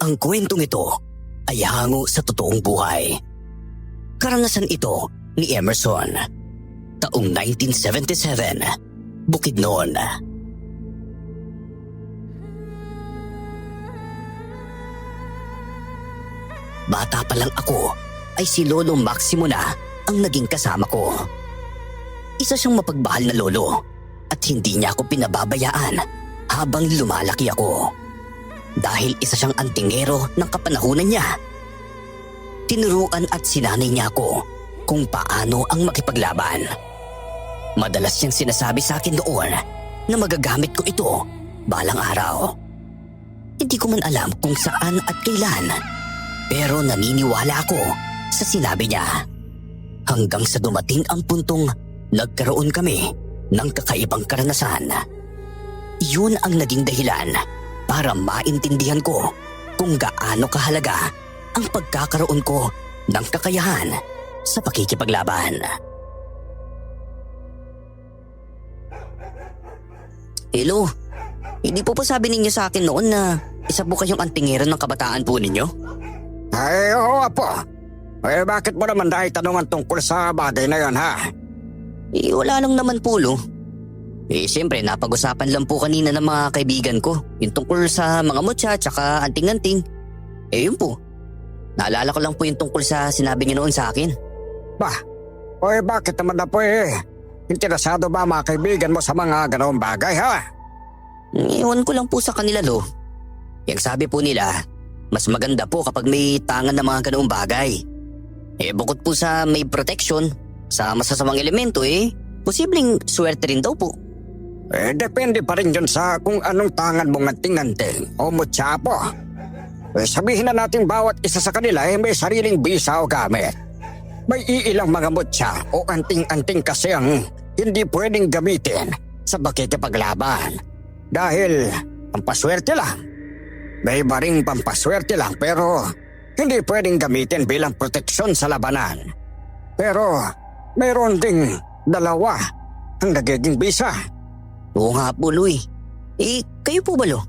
Ang kwentong ito ay hango sa totoong buhay. Karanasan ito ni Emerson. Taong 1977, Bukidnon. Bata pa lang ako ay si Lolo Maximo na ang naging kasama ko. Isa siyang mapagmahal na lolo at hindi niya ako pinababayaan habang lumalaki ako. Dahil isa siyang antingero ng kapanahunan niya. Tinuruan at sinanay niya ako kung paano ang makipaglaban. Madalas niyang sinasabi sa akin doon na magagamit ko ito balang araw. Hindi ko man alam kung saan at kailan, pero naniniwala ako sa sinabi niya. Hanggang sa dumating ang puntong nagkaroon kami ng kakaibang karanasan. Yun ang naging dahilan para maintindihan ko kung gaano kahalaga ang pagkakaroon ko ng kakayahan sa pakikipaglaban. Hello, hindi po sabi ninyo sa akin noon na isa po kayong antingero ng kabataan po ninyo? Ay, oo po. Eh, bakit mo naman tanungan tungkol sa bagay na yan, ha? Wala lang naman po, Lo. Siyempre, napag-usapan lang po kanina ng mga kaibigan ko yung tungkol sa mga mutya tsaka anting-anting. Yun po. Naalala ko lang po yung tungkol sa sinabi niyo noon sa akin. Bakit naman na po interesado ba mga kaibigan mo sa mga ganoong bagay, ha? Iwan ko lang po sa kanila, Lo. Yung sabi po nila, mas maganda po kapag may tangan ng mga ganoong bagay. Bukod po sa may protection sa masasamang elemento, posibleng swerte rin daw po. Depende pa rin dyan sa kung anong tangan mong anting-anting o mutya po. Sabihin na natin bawat isa sa kanila may sariling bisa o gamit. May iilang mga mutya o anting-anting kasi ang hindi pwedeng gamitin sa pakikipaglaban. Dahil pampaswerte lang. May iba ring pampaswerte lang pero hindi pwedeng gamitin bilang proteksyon sa labanan. Pero mayroon ding dalawa ang nagiging bisa. Oo nga po, Lo. Kayo po ba, Lo?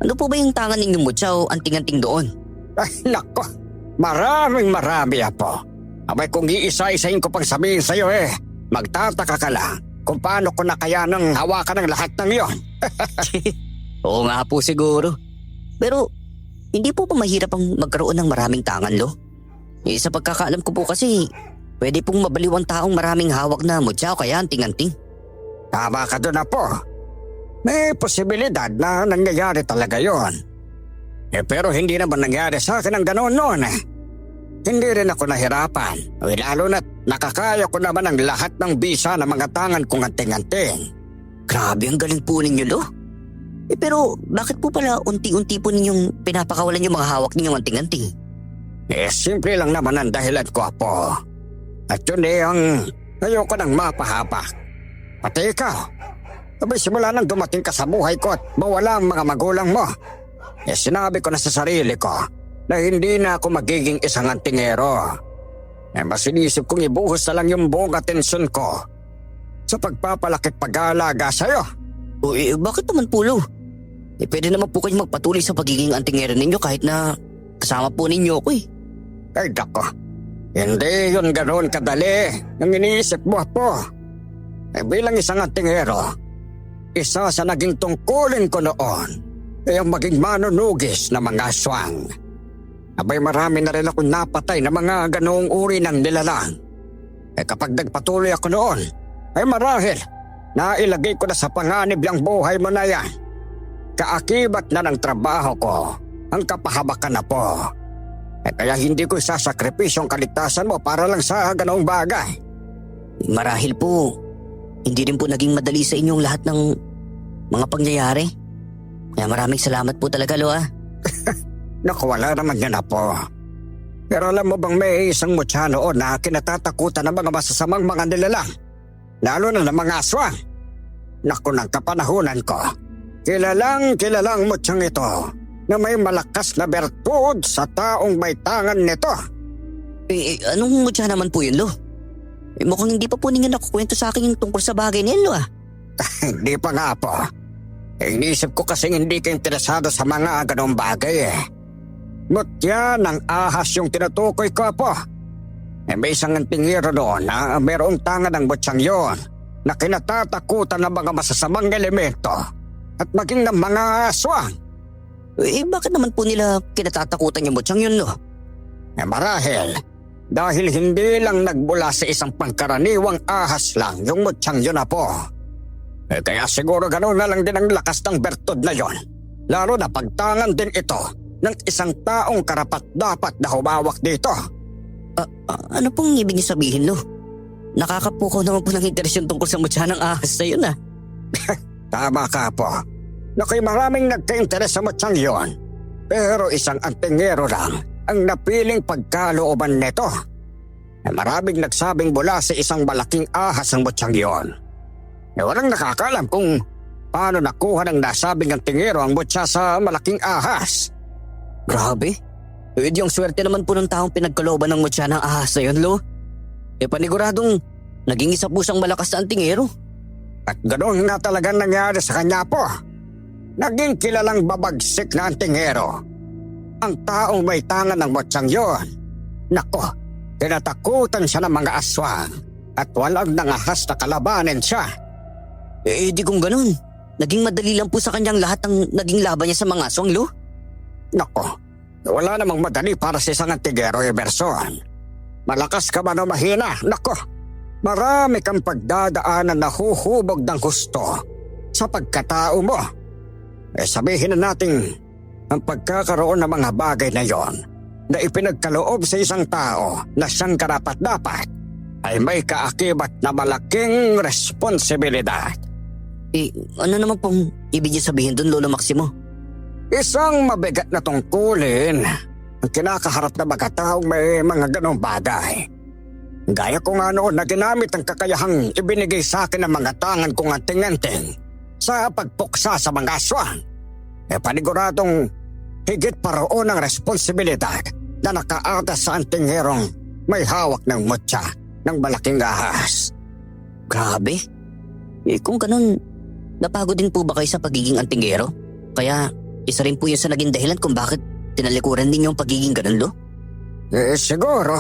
Ano po ba yung tangan ninyong mutya o anting-anting doon? Ay, nako. Marami po. Abay kung iisa-isahin ko pang sabihin sa'yo magtataka ka lang kung paano ko na kaya nang hawakan ng lahat ng yon. Oo nga po siguro. Pero hindi po ba mahirap ang magkaroon ng maraming tangan, Lo? Sa pagkakaalam ko po kasi, pwede pong mabaliw ang taong maraming hawak na mutya o kaya anting-anting. Tama ka doon na po. May posibilidad na nangyayari talaga yon. Pero hindi naman nangyari sa akin ang ganoon noon. Hindi rin ako nahirapan. Lalo na't nakakaya ko naman ang lahat ng bisa ng mga tangan kong anting-anting. Grabe ang galing po ninyo, Lo. Pero bakit po pala unti-unti po ninyong pinapakawalan yung mga hawak ninyong anting-anting? Simple lang naman ang dahilan ko, Apo. At yun ang ayoko nang mapahapak. Pati ikaw. Simula nang dumating ka sa buhay ko at mawala ang mga magulang mo. Sinabi ko na sa sarili ko na hindi na ako magiging isang antingero. Mas inisip kong ibuhos na lang yung buong atensyon ko sa pagpapalaki at pag-aalaga sa'yo. Bakit naman po, Lo? Pwede naman po kayong magpatuloy sa pagiging antingero ninyo kahit na kasama po ninyo ako Ay, dako. Hindi yun ganoon kadali ang iniisip mo, Apo. Bilang isang antingero, isa sa naging tungkulin ko noon ay ang maging manunugis ng mga aswang. Marami na rin akong napatay na mga ganoong uri ng nilalang. Kapag nagpatuloy ako noon, marahil nailagay ko na sa panganib ang buhay mo na yan. Kaakibat na ng trabaho ko ang kapahabakan na po. Kaya hindi ko isasakripisyo ang kaligtasan mo para lang sa ganoong bagay. Marahil po, hindi rin po naging madali sa inyong lahat ng mga pangyayari. Kaya maraming salamat po talaga, Lo. Naku, wala naman yan, Apo. Pero alam mo bang may isang mutya noon na kinatatakutan ng mga masasamang mga nilalang? Lalo na ng mga aswang. Naku, ng kapanahunan ko. Kilalang mutyang ito na may malakas na bertud sa taong may tangan nito. Anong mutya naman po yun, Lo? Mukhang hindi pa po ninyo nakukwento sa akin yung tungkol sa bagay niyan, Lo. Hindi pa nga po. Inisip ko kasing hindi ka interesado sa mga ganong bagay. Mutya ng ahas yung tinutukoy ko po. May isang antingero doon na mayroong tanga ng mutyang yon na kinatatakutan ng mga masasamang elemento at maging ng mga aswang. Bakit naman po nila kinatatakutan yung mutyang yun, no? Marahil, dahil hindi lang nagmula sa isang pangkaraniwang ahas lang yung mutyang yun na po. Kaya siguro gano'n na lang din ang lakas ng bertod na yon. Lalo na pagtangan din ito ng isang taong karapat-dapat na humawak dito. Ano pong ibig niyo sabihin, Lo? Nakakapukaw naman po ng interes yung tungkol sa mutya ng ahas na yun, ah. Tama ka po. Nakoy maraming nagka-interes sa mutyang yon. Pero isang antingero lang ang napiling pagkalooban nito. Maraming nagsabing mula sa isang malaking ahas ang mutyang yon. Walang nakakalam kung paano nakuha ng nasabing antingero ang mutya sa malaking ahas. Grabe. Yung swerte naman po ng taong pinagkalooban ng mutya ng ahas na yun, Lo. Paniguradong naging isa po siyang malakas na antingero. At ganoon nga talaga nangyari sa kanya po. Naging kilalang babagsik na antingero ang taong may tangan ng mutyang yon. Nako, tinatakutan siya ng mga aswang at walang nangahas na kalabanin siya. Di kung ganun, naging madali lang po sa kanyang lahat ang naging laban niya sa mga aswang, Lo. Nako, wala namang madali para sa isang antingero, Emerson. Malakas ka man o mahina, nako, marami kang pagdadaanan na huhubog ng gusto sa pagkatao mo. Sabihin na natin, ang pagkakaroon ng mga bagay na yon na ipinagkaloob sa isang tao na siyang karapat-dapat ay may kaakibat na malaking responsibilidad. Ano naman pong ibig niyo sabihin doon, Lolo Maximo? Isang mabigat na tungkulin ang kinakaharap na mga taong may mga ganong bagay. Gaya ko nga noon na ginamit ang kakayahang ibinigay sa akin ng mga tangan kong anting-anting sa pagpuksa sa mga aswang. Paniguradong higit pa roon ang responsibilidad na nakaatas sa antingherong may hawak ng mutya ng malaking ahas. Grabe. Kung ganun, napagod din po ba kayo sa pagiging antinggero? Kaya isa rin po yun sa naging dahilan kung bakit tinalikuran ninyo ang pagiging ganun, Lo? Siguro.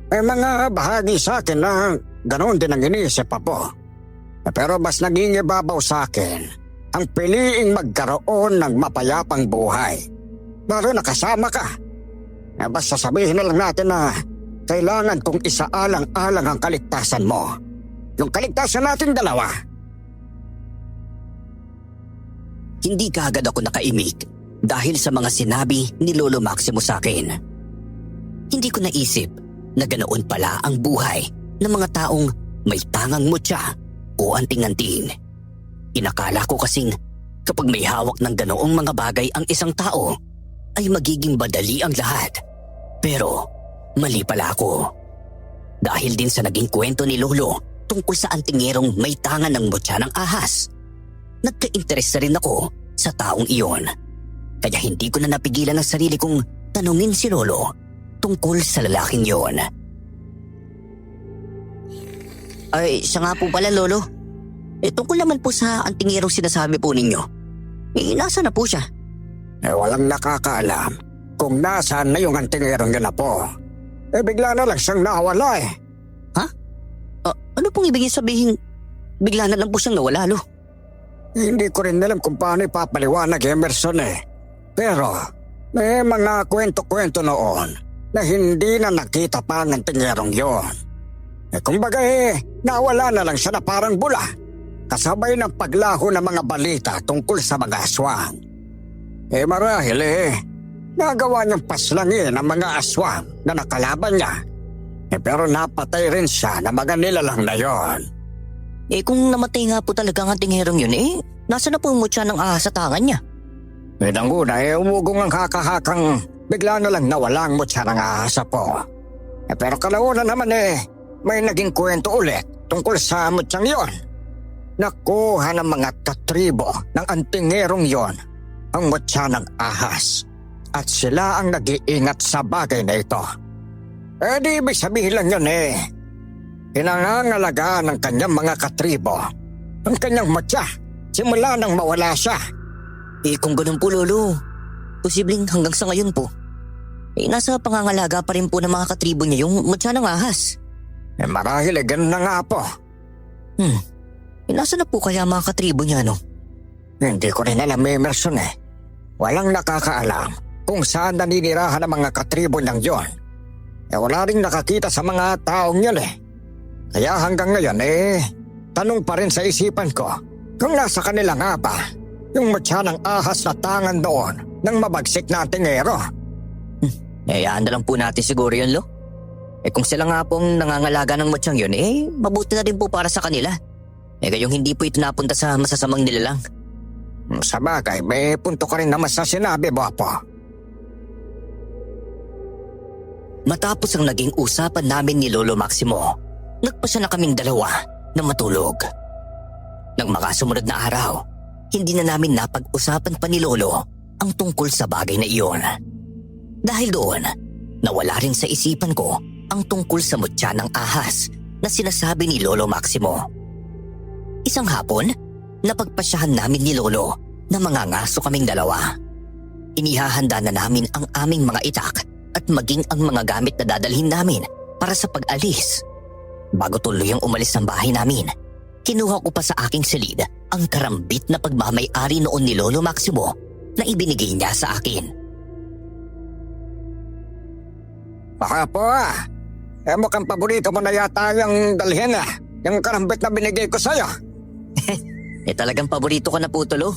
May mga bahagi sa akin na ganoon din ang iniisip pa po. Pero mas naging ibabaw sa akin ang piliing magkaroon ng mapayapang buhay. Lalo na kasama ka. Basta sabihin na lang natin na kailangan kong isaalang-alang ang kaligtasan mo. Yung kaligtasan natin dalawa. Hindi kaagad ako nakaimik dahil sa mga sinabi ni Lolo Maximo sa akin. Hindi ko naisip na ganoon pala ang buhay ng mga taong may tangang mutya o anting-anting. Inakala ko kasing kapag may hawak ng ganoong mga bagay ang isang tao ay magiging madali ang lahat. Pero mali pala ako. Dahil din sa naging kwento ni Lolo tungkol sa antingerong may tangan ng mutya ng ahas, nagka-interes na rin ako sa taong iyon. Kaya hindi ko na napigilan ang sarili kong tanungin si Lolo tungkol sa lalaking iyon. Ay, siya nga po pala, Lolo. Tungkol naman po sa antingerong sinasabi po ninyo. Nasa na po siya? Walang nakakaalam kung nasaan na yung antingerong yun na po. Bigla na lang siyang nawala eh. Ha? Ano pong ibig sabihin? Bigla na lang po siyang nawala, Lo? Hindi ko rin alam kung paano ipapaliwanag, Emerson eh. Pero may mga kwento-kwento noon na hindi na nakita pa ng antingerong yon. Kumbaga nawala na lang siya na parang bula. Kasabay ng paglaho ng mga balita tungkol sa mga aswang. Marahil nagawa niyang paslangin ang mga aswang na nakalaban niya. Pero napatay rin siya ng mga nilalang na yon. Kung namatay nga po talaga ang antingherong yun, nasa na po yung mutya ng ahas sa tangan niya? Nang una umugong ang hakahakang bigla na lang nawala ang mutya ng ahas po. Pero kalaunan naman may naging kwento ulit tungkol sa mutyang yon. Nakuha ng mga katribo ng antingerong yon ang mutya ng ahas at sila ang nag-iingat sa bagay na ito. Di ibig sabihin lang yun pinangangalagaan ng kanyang mga katribo ang kanyang mutya simula nang mawala siya. Kung ganun po, Lolo, posibleng hanggang sa ngayon po, nasa pangangalaga pa rin po ng mga katribo niya yung mutya ng ahas. Marahil ganun na nga po. Nasa na po kaya mga katribo niya, no? Hindi ko rin alam, Emerson eh. Walang nakakaalam kung saan naninirahan ang mga katribo ng yon. Wala rin nakakita sa mga taong yun eh. Kaya hanggang ngayon tanong pa rin sa isipan ko kung nasa kanila nga ba yung mutya ng ahas na tangan doon ng mabagsik na tingero. Hayaan na lang po natin siguro yun, Lo. Kung sila nga pong nangangalaga ng mutyang yun, mabuti na rin po para sa kanila. Gayong hindi po ito napunta sa masasamang nilalang. Sa bagay, may punto ka rin naman sa sinabi mo po. Matapos ang naging usapan namin ni Lolo Maximo, nagpasya na kaming dalawa na matulog. Nang mga sumunod na araw, hindi na namin napag-usapan pa ni Lolo ang tungkol sa bagay na iyon. Dahil doon, nawala rin sa isipan ko ang tungkol sa mutya ng ahas na sinasabi ni Lolo Maximo. Isang hapon, napagpasyahan namin ni Lolo na mangangaso kaming dalawa. Inihahanda na namin ang aming mga itak at maging ang mga gamit na dadalhin namin para sa pag-alis. Bago tuluyang umalis ng bahay namin, kinuha ko pa sa aking silid ang karambit na pagmamay-ari noon ni Lolo Maximo na ibinigay niya sa akin. Baka po mukhang paborito mo na yata yung dalhin yung karambit na binigay ko sa'yo. Talagang paborito ko na po, Tolo.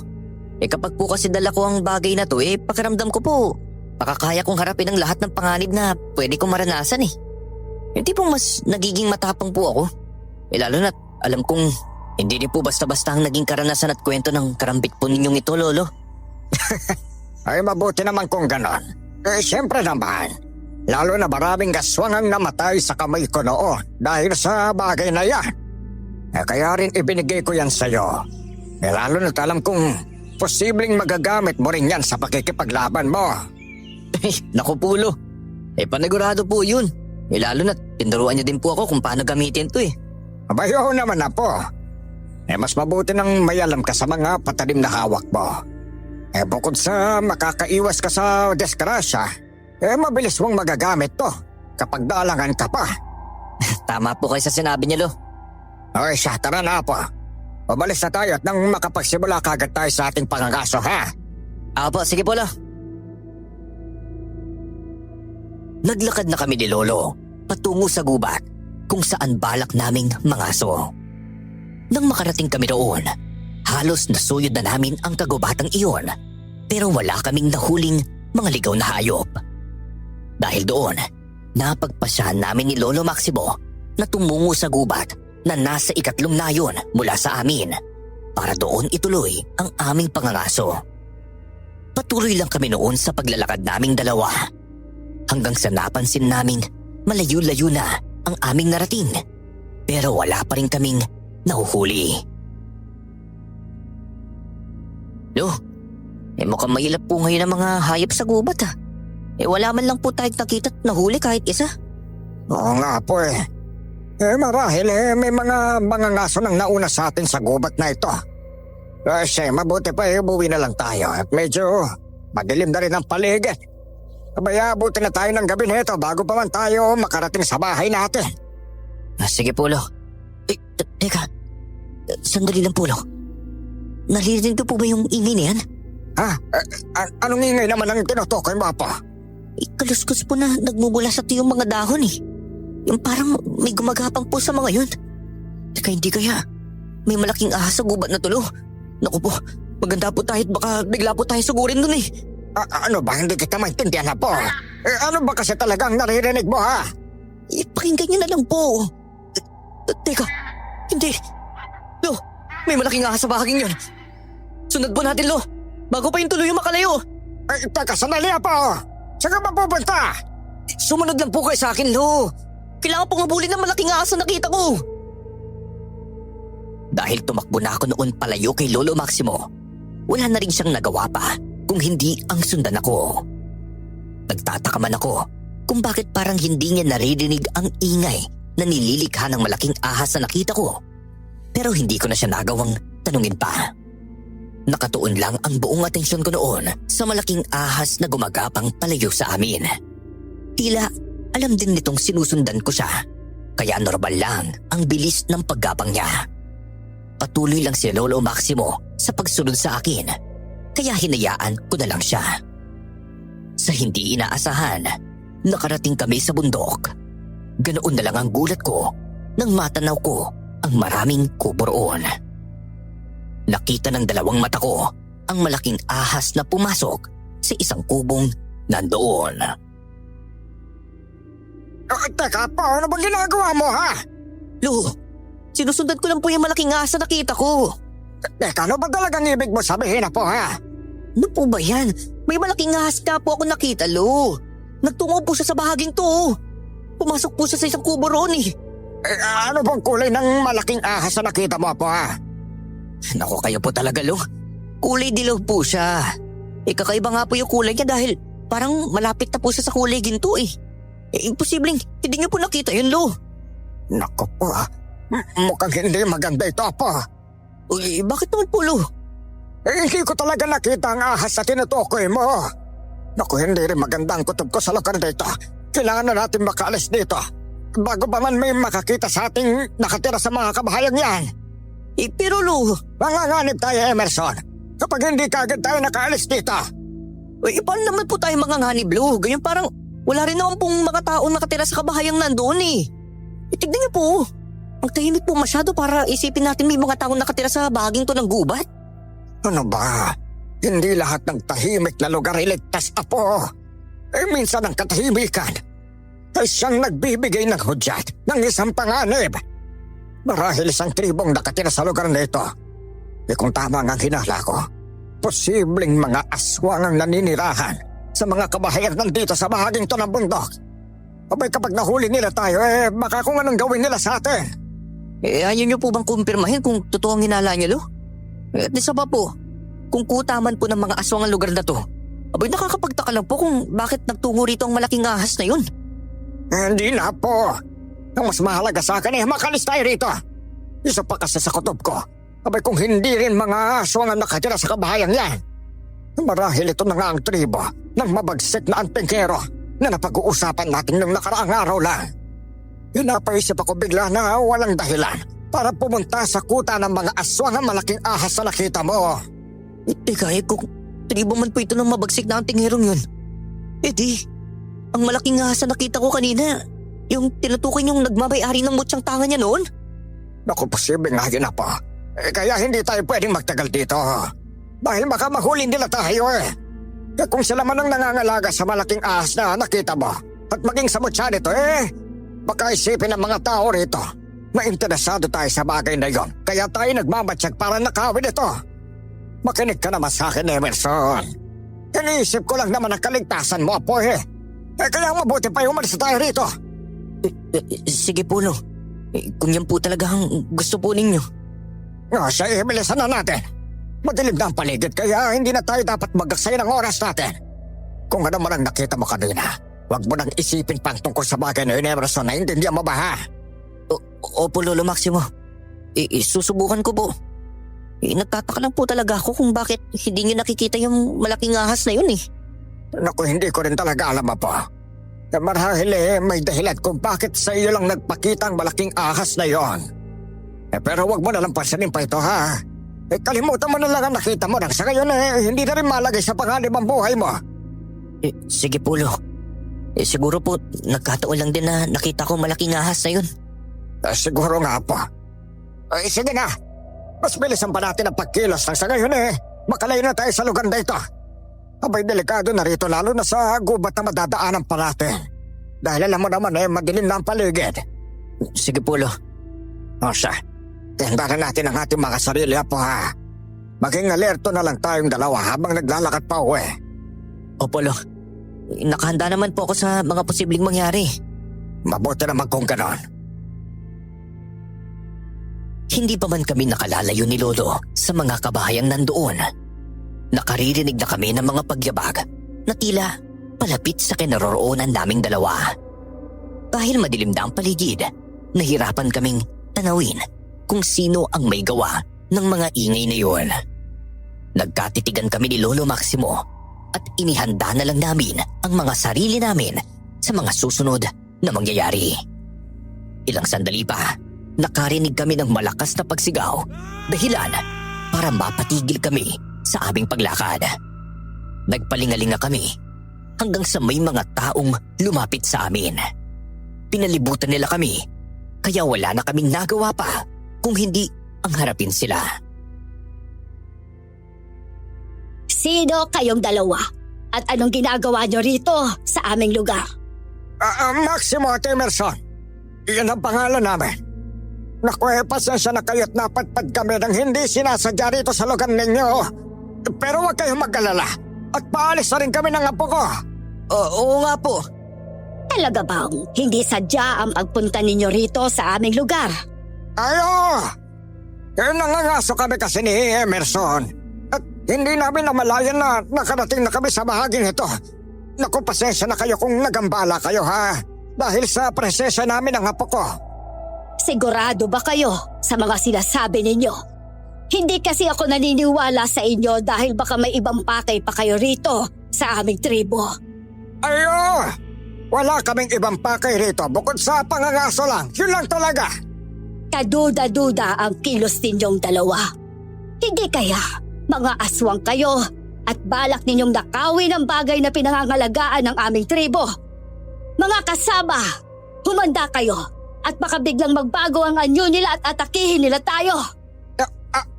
Kapag po kasi dala ko ang bagay na to, pakiramdam ko po, makakaya kong harapin ang lahat ng panganib na pwede kong maranasan eh. Hindi pong mas nagiging matapang po ako. Lalo na't alam kong hindi rin po basta-basta ang naging karanasan at kwento ng karambit po ninyong ito, Lolo. Ay mabuti naman kung ganon. Siyempre naman, lalo na maraming aswang ang namatay sa kamay ko noon dahil sa bagay na yan. Kaya rin ibinigay ko yan sa'yo. Lalo na't alam kong posibleng magagamit mo rin yan sa pakikipaglaban mo. Naku po, Lo. Panigurado po yun. Lalo na't tinuruan niyo din po ako kung paano gamitin to eh. Abayo naman na po. Mas mabuti nang may alam ka sa mga patalim na hawak mo. Bukod sa makakaiwas ka sa disgrasya, mabilis mong magagamit to kapag dalangan ka pa. Tama po kayo sa sinabi niyo, Lo. Okay siya, tara na po. Umalis na tayo at nang makapagsimula kagad tayo sa ating pangangaso, ha? Apo, sige po, Lo. Naglakad na kami ni Lolo patungo sa gubat kung saan balak naming mangaso. Nang makarating kami roon, halos nasuyod na namin ang kagubatang iyon pero wala kaming nahuling mga ligaw na hayop. Dahil doon, napagpasyahan namin ni Lolo Maximo na tumungo sa gubat na nasa 3 nayon mula sa amin para doon ituloy ang aming pangangaso. Patuloy lang kami noon sa paglalakad naming dalawa hanggang sa napansin naming malayo-layo na ang aming narating pero wala pa rin kaming nahuhuli. Lo, mukhang mailap po ngayon ang mga hayop sa gubat ha. Wala man lang po tayong nakita at nahuli kahit isa. Oo nga po marahil may mga ngaso nang nauna sa atin sa gubat na ito. Kasi mabuti pa umuwi na lang tayo at medyo madilim na rin ang paligid. Kaya buti na tayo ng gabi nito bago pa man tayo makarating sa bahay natin. Sige po, Lo. Teka, sandali lang po, Lo. Naririnig ko po ba yung ingay na yan? Anong ingay naman ang tinutukoy mo po? Kaluskos po na nagmumula sa tiyong mga dahon eh. Yung parang may gumagapang po sa mga yun. Teka, hindi kaya may malaking ahas sa gubat na tulo. Naku po, maganda po tayo at baka bigla po tayo sugurin dun eh. Ano ba? Hindi kita maintindihan na po. Ano ba kasi talagang naririnig mo ha? Pakinggan niyo na lang po. Teka, hindi. Lo, may malaking ahas sa bahaging yun. Sunod po natin, Lo. Bago pa yung tuloy yung makalayo. Teka, sandali po. Saan ka ba pupunta? Sumunod lang po kayo sa akin, Lo. Kailangan pong habulin ng malaking ahas na nakita ko. Dahil tumakbo na ako noon palayo kay Lolo Maximo, wala na rin siyang nagawa pa kung hindi ang sundan ako. Nagtataka man ako kung bakit parang hindi niya naririnig ang ingay na nililikha ng malaking ahas na nakita ko. Pero hindi ko na siya nagawang tanungin pa. Nakatuon lang ang buong atensyon ko noon sa malaking ahas na gumagapang palayo sa amin. Tila alam din nitong sinusundan ko siya, kaya normal lang ang bilis ng paggapang niya. Patuloy lang si Lolo Maximo sa pagsunod sa akin, kaya hinayaan ko na lang siya. Sa hindi inaasahan, nakarating kami sa bundok. Ganoon na lang ang gulat ko nang matanaw ko ang maraming kubo roon. Nakita ng dalawang mata ko ang malaking ahas na pumasok sa isang kubong nandoon. Teka po, ano bang ginagawa mo ha? Lo, sinusundan ko lang po yung malaking ahas na nakita ko. Teka, ano ba talagang ibig mo sabihin na po ha? Ano po ba yan? May malaking ahas ka po ako nakita, Lo. Nagtungo po siya sa bahaging to. Pumasok po siya sa isang kubo roon eh. Ano bang kulay ng malaking ahas na nakita mo po ha? Naku, kayo po talaga, Lo. Kulay dilaw po siya. Kakaiba nga po yung kulay niya dahil parang malapit na po siya sa kulay ginto eh. Imposibleng hindi niyo po nakita yun, Lo. Naku po, mukhang hindi maganda ito po. Uy, bakit naman po, Lo? Hindi ko talaga nakita ang ahas na tinutukoy mo. Naku, hindi rin maganda ang kutob ko sa lugar dito. Kailangan na natin makaalis dito bago pa man may makakita sa ating nakatira sa mga kabahayan yan. Pero Lo, Manganganib tayo, Emerson, kapag hindi kagad tayo nakaalis dito. paano naman po tayo manganganib, Lo? Ganyan parang wala rin naman pong mga taong nakatira sa kabahayang nandoon eh. Tignan niyo po, ang tahimik po masyado para isipin natin may mga taong nakatira sa bahaging to ng gubat. Ano ba? Hindi lahat ng tahimik na lugar iligtas, Apo. Minsan ang katahimikan ay siyang nagbibigay ng hudyat ng isang panganib. Marahil isang tribong nakatira sa lugar na ito. Kung tama ang hinala ko, posibleng mga aswang ang naninirahan sa mga kabahayan nandito sa bahaging to ng bundok. Abay kapag nahuli nila tayo, baka kung anong gawin nila sa atin. Ayaw niyo po bang kumpirmahin kung totoo ang hinala niyo, Lo? At isa pa po, kung kutaman po ng mga aswang ang lugar na to, abay nakakapagtaka lang po kung bakit nagtungo rito ang malaking ahas na yun. Hindi na po. Ang mas mahalaga sa akin makalis tayo rito. Isa pa kasi sa kutob ko. Abay kung hindi rin mga aswang ang nakatira sa kabahayan yan, marahil ito na nga ang tribo ng mabagsik na antingkero na napag-uusapan natin ng nakaraang araw lang. Napaisip ako bigla na walang dahilan para pumunta sa kuta ng mga aswang ang malaking ahas na nakita mo. Teka, kung tribo man po ito ng mabagsik na antingherong yun, ang malaking ahas na nakita ko kanina, yung tinutukoy niyong nagmamay-ari ng mutyang tanga niya noon? Naku, posible nga yun na po. Kaya hindi tayo pwedeng magtagal dito. Dahil baka mahuli nila tayo kung sila man ang nangangalaga sa malaking ahas na nakita mo at maging sa mutya nito baka isipin ng mga tao rito na interesado tayo sa bagay na yon. Kaya tayo nagmamatsyag para nakawin ito. Makinig ka naman sa akin, Emerson. Iniisip ko lang naman ang kaligtasan mo, Apo kaya mabuti pa umalis tayo rito. Sige po, Lo. Kung yan po talaga ang gusto po ninyo. Siya, bilisan na natin. Madilim na ang paligid kaya hindi na tayo dapat magaksay ng oras natin. Kung ano man ang nakita mo kanina, huwag mo nang isipin pang tungkol sa bagay na yun, Emerson, na intindihan mo ba ha? Opo, Lolo Maximo. Susubukan ko po. Nagtataka lang po talaga ako kung bakit hindi niyo nakikita yung malaking ahas na yun eh. Naku, hindi ko rin talaga alam, Apo. Marahil may dahilan kung bakit sa iyo lang nagpakita ang malaking ahas na yon. Pero wag mo nalang pasanin pa ito ha. Kalimutan mo na lang ang nakita mo nang sa ngayon hindi na rin malagay sa panganib ang buhay mo. Sige po, Lo. Siguro po nagkataon lang din na nakita ko malaking ahas na yun. Siguro nga po. Sige na. Mas bilisan pa natin ang pagkilos nang sa ngayon makalayo na tayo sa lugar na ito. Abay delikado na rito lalo na sa gubat na madadaanan pa natin. Dahil alam mo naman madilim na ang paligid. Sige po, Lo. Siya. Tihandaran natin ang ating mga sarili, Apo ha. Maging alerto na lang tayong dalawa habang naglalakad pa uwi. Opo, Lo. Nakahanda naman po ako sa mga posibleng mangyari. Mabuti naman kung ganon. Hindi pa man kami nakalalayo ni Lolo sa mga kabahayang nandoon. Nakaririnig na kami ng mga pagyabag na tila palapit sa kinaroroonan naming dalawa. Dahil madilim na ang paligid, nahirapan kaming tanawin kung sino ang may gawa ng mga ingay na yun. Nagkatitigan kami ni Lolo Maximo at inihanda na lang namin ang mga sarili namin sa mga susunod na mangyayari. Ilang sandali pa, nakarinig kami ng malakas na pagsigaw, dahilan para mapatigil kami sa aming paglakad. Nagpalingalinga kami hanggang sa may mga taong lumapit sa amin. Pinalibutan nila kami, kaya wala na kaming nagawa pa kung hindi ang harapin sila. Sino kayong dalawa? At anong ginagawa nyo rito sa aming lugar? Maximo at Emerson. Iyan ang pangalan namin. Naku, pasensya na kayo't napadpad kami ng hindi sinasadya rito sa lugar ninyo. Pero huwag kayong mag-alala. At paalis na rin kami ng apo ko. Oo nga po. Talaga bang hindi sadya ang pagpunta ninyo rito sa aming lugar? Ayo! Nangangaso kami kasi ni Emerson. At hindi namin namalayan na nakarating na kami sa bahaging ito. Naku, pasensya na kayo kung nagambala kayo ha. Dahil sa presensya namin ng apo ko. Sigurado ba kayo sa mga sinasabi ninyo? Hindi kasi ako naniniwala sa inyo dahil baka may ibang pakay pa kayo rito sa aming tribo. Ayo! Wala kaming ibang pakay rito bukod sa pangangaso lang. Yun lang talaga. Kaduda-duda ang kilos ninyong dalawa. Hindi kaya mga aswang kayo at balak ninyong nakawin ang bagay na pinangangalagaan ng aming tribo. Mga kasama, humanda kayo at baka biglang magbago ang anyo nila at atakihin nila tayo.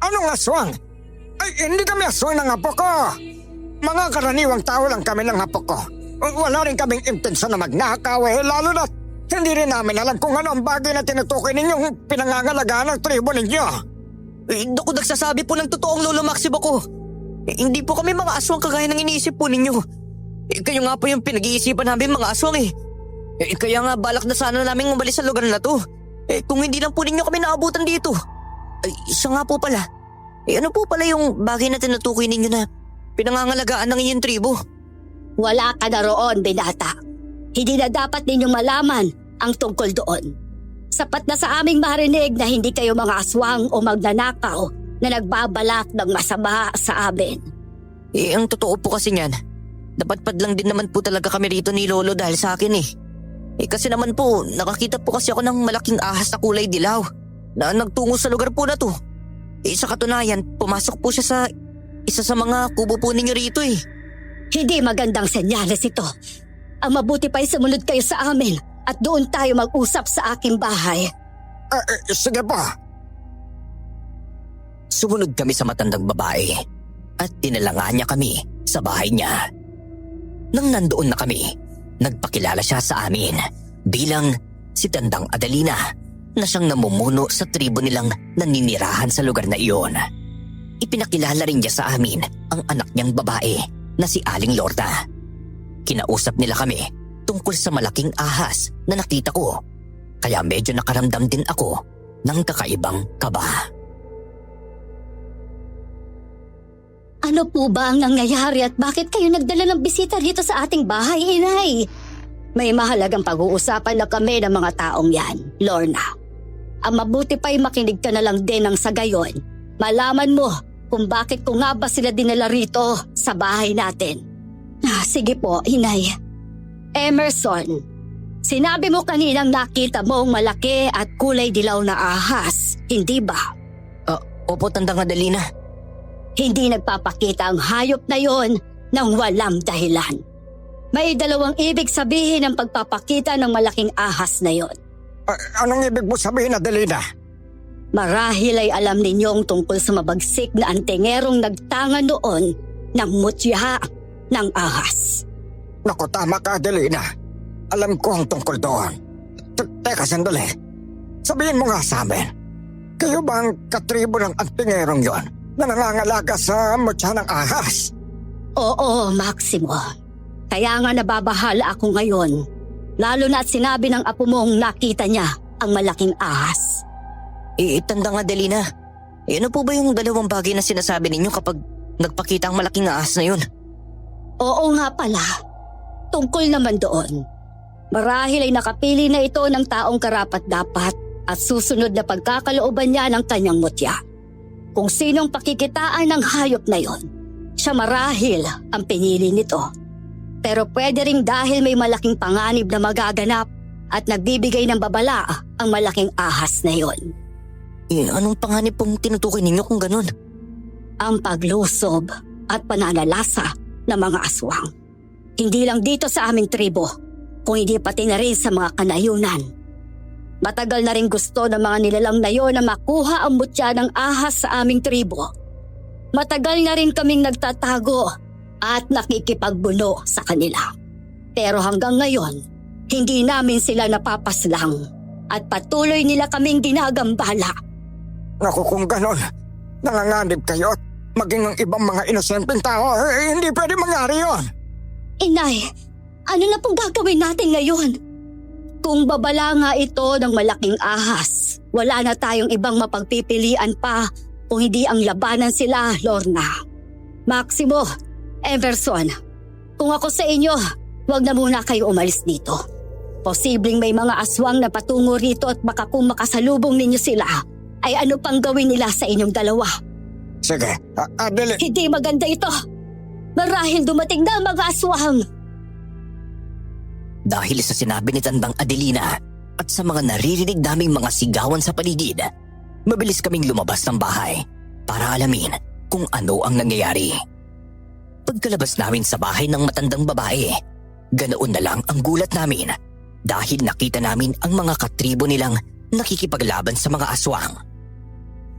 Anong aswang? Ay, hindi kami aswang ng apo ko. Mga karaniwang tao lang kami ng apo ko. Wala rin kaming intensyon na magnakaw lalo na hindi rin namin alam kung ano ang bagay na tinutukoy ninyong pinangangalagaan ng tribo ninyo. Naku, nagsasabi po ng totoong Lolo Maximo ko. Hindi po kami mga aswang kagaya ng iniisip po ninyo. Kayo nga po yung pinag-iisipan namin mga aswang eh. Kaya nga balak na sana namin umalis sa lugar na to. Kung hindi lang po ninyo kami naabutan dito. Isa nga po pala. Ano po pala yung bagay na tinutukoy ninyo na pinangangalagaan ng inyong tribo? Wala ka na roon, binata. Hindi na dapat ninyong malaman ang tungkol doon. Sapat na sa aming marinig na hindi kayo mga aswang o magnanakaw na nagbabalak ng masama sa amin. Ang totoo po kasi niyan, napatpad lang din naman po talaga kami rito ni Lolo dahil sa akin eh. Kasi naman po, nakakita po kasi ako ng malaking ahas na kulay dilaw na nagtungo sa lugar po na to. Sa katunayan, pumasok po siya sa isa sa mga kubo po ninyo rito eh. Hindi magandang senyales ito. Ang mabuti pa'y sumunod kayo sa amin at doon tayo mag-usap sa aking bahay. Sige po. Sumunod kami sa matandang babae at dinala niya kami sa bahay niya. Nang nandoon na kami, nagpakilala siya sa amin bilang si Tandang Adelina na siyang namumuno sa tribo nilang naninirahan sa lugar na iyon. Ipinakilala rin niya sa amin ang anak niyang babae na si Aling Lorna. Kinausap nila kami tungkol sa malaking ahas na nakita ko, kaya medyo nakaramdam din ako ng kakaibang kaba. Ano po ba ang nangyayari at bakit kayo nagdala ng bisita dito sa ating bahay, Inay? May mahalagang pag-uusapan na kami ng mga taong yan, Lorna. Ang mabuti pa'y makinig ka na lang din ng sa gayon. Malaman mo kung bakit ko nga ba sila dinala rito sa bahay natin. Sige po, Inay. Emerson, sinabi mo kaninang nakita mo ang malaki at kulay dilaw na ahas, hindi ba? Opo, Tandang Adelina. Hindi nagpapakita ang hayop na yon ng walang dahilan. May dalawang ibig sabihin ang pagpapakita ng malaking ahas na yon. Anong ibig mo sabihin, Adelina? Marahil ay alam ninyong tungkol sa mabagsik na antengerong nagtanga noon ng mutya ng ahas. Naku, tama ka, Adelina. Alam ko ang tungkol doon. Teka, sandali. Sabihin mo nga sa amin, kayo ba ang katribo ng antingerong yon na nangangalaga sa mutya ng ahas? Oo, Maximo. Kaya nga nababahala ako ngayon. Lalo na at sinabi ng apo mong nakita niya ang malaking ahas. Tandang Adelina, ano po ba yung dalawang bagay na sinasabi ninyo kapag nagpakita ang malaking ahas na yun? Oo nga pala. Tungkol naman doon. Marahil ay nakapili na ito ng taong karapat-dapat at susunod na pagkakalooban niya ng kanyang mutya. Kung sinong pakikitaan ng hayop na yon, siya marahil ang pinili nito. Pero pwede rin dahil may malaking panganib na magaganap at nagbibigay ng babala ang malaking ahas na yon. Anong panganib pong tinutukoy ninyo kung ganun? Ang paglusob at pananalasa ng mga aswang. Hindi lang dito sa aming tribo, kung hindi pati na rin sa mga kanayunan. Matagal na rin gusto ng mga nilalang na yon na makuha ang mutya ng ahas sa aming tribo. Matagal na rin kaming nagtatago at nakikipagbuno sa kanila. Pero hanggang ngayon, hindi namin sila napapaslang at patuloy nila kaming ginagambala. Naku, kung ganon, nanganganib kayo at maging ang ibang mga inosenteng tao, hindi pwede mangyari yon. Inay, ano na pong gagawin natin ngayon? Kung babala nga ito ng malaking ahas, wala na tayong ibang mapagpipilian pa kung hindi ang labanan sila, Lorna. Maximo, Emerson, kung ako sa inyo, huwag na muna kayo umalis dito. Posibleng may mga aswang na patungo rito at baka kung makasalubong ninyo sila, ay ano pang gawin nila sa inyong dalawa. Sige, Adeline. Hindi maganda ito. Marahil dumating na ang mga aswang. Dahil sa sinabi ni Tandang Adelina at sa mga naririnig naming mga sigawan sa paligid, mabilis kaming lumabas ng bahay para alamin kung ano ang nangyayari. Pagkalabas namin sa bahay ng matandang babae, ganoon na lang ang gulat namin dahil nakita namin ang mga katribo nilang nakikipaglaban sa mga aswang.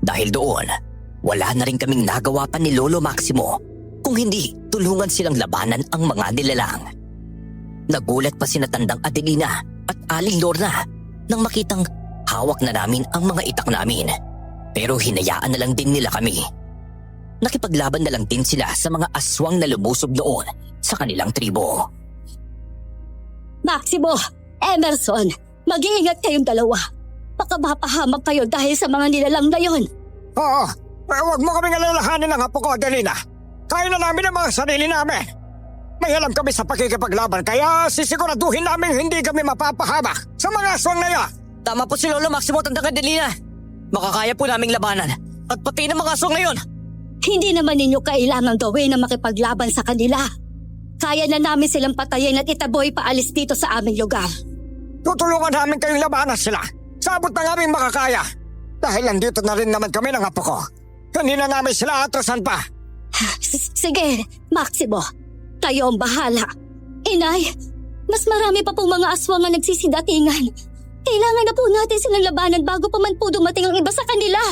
Dahil doon, wala na rin kaming nagawa pa ni Lolo Maximo kung hindi tulungan silang labanan ang mga nilalang. Nagulat pa sina Tandang Adelina at Aling Lorna nang makitang hawak na namin ang mga itak namin. Pero hinayaan na lang din nila kami. Nakipaglaban na lang din sila sa mga aswang na lumusob noon sa kanilang tribo. Maximo, Emerson, mag-iingat kayong dalawa. Baka mapahamak kayo dahil sa mga nilalang na yon. Oo, huwag mo kaming alalahanin ng apo ko, Adelina. Kaya na namin ang mga sarili namin. May alam kami sa pakikipaglaban kaya sisiguraduhin namin hindi kami mapapahamak sa mga aswang na yan. Tama po si Lolo Maximo, Tandang Adelina. Makakaya po naming labanan at pati ng mga aswang na yon. Hindi naman ninyo kailangang gawin na makipaglaban sa kanila. Kaya na namin silang patayin at itaboy paalis dito sa aming lugar. Tutulungan namin kayong labanan sila. Sabot na namin makakaya. Dahil nandito na rin naman kami ng apo ko. Hindi na namin sila atrasan pa. Sige, Maximo. Kayo ang bahala. Inay, mas marami pa pong mga aswang na nagsisidatingan. Kailangan na po natin silang labanan bago pa man po dumating ang iba sa kanila.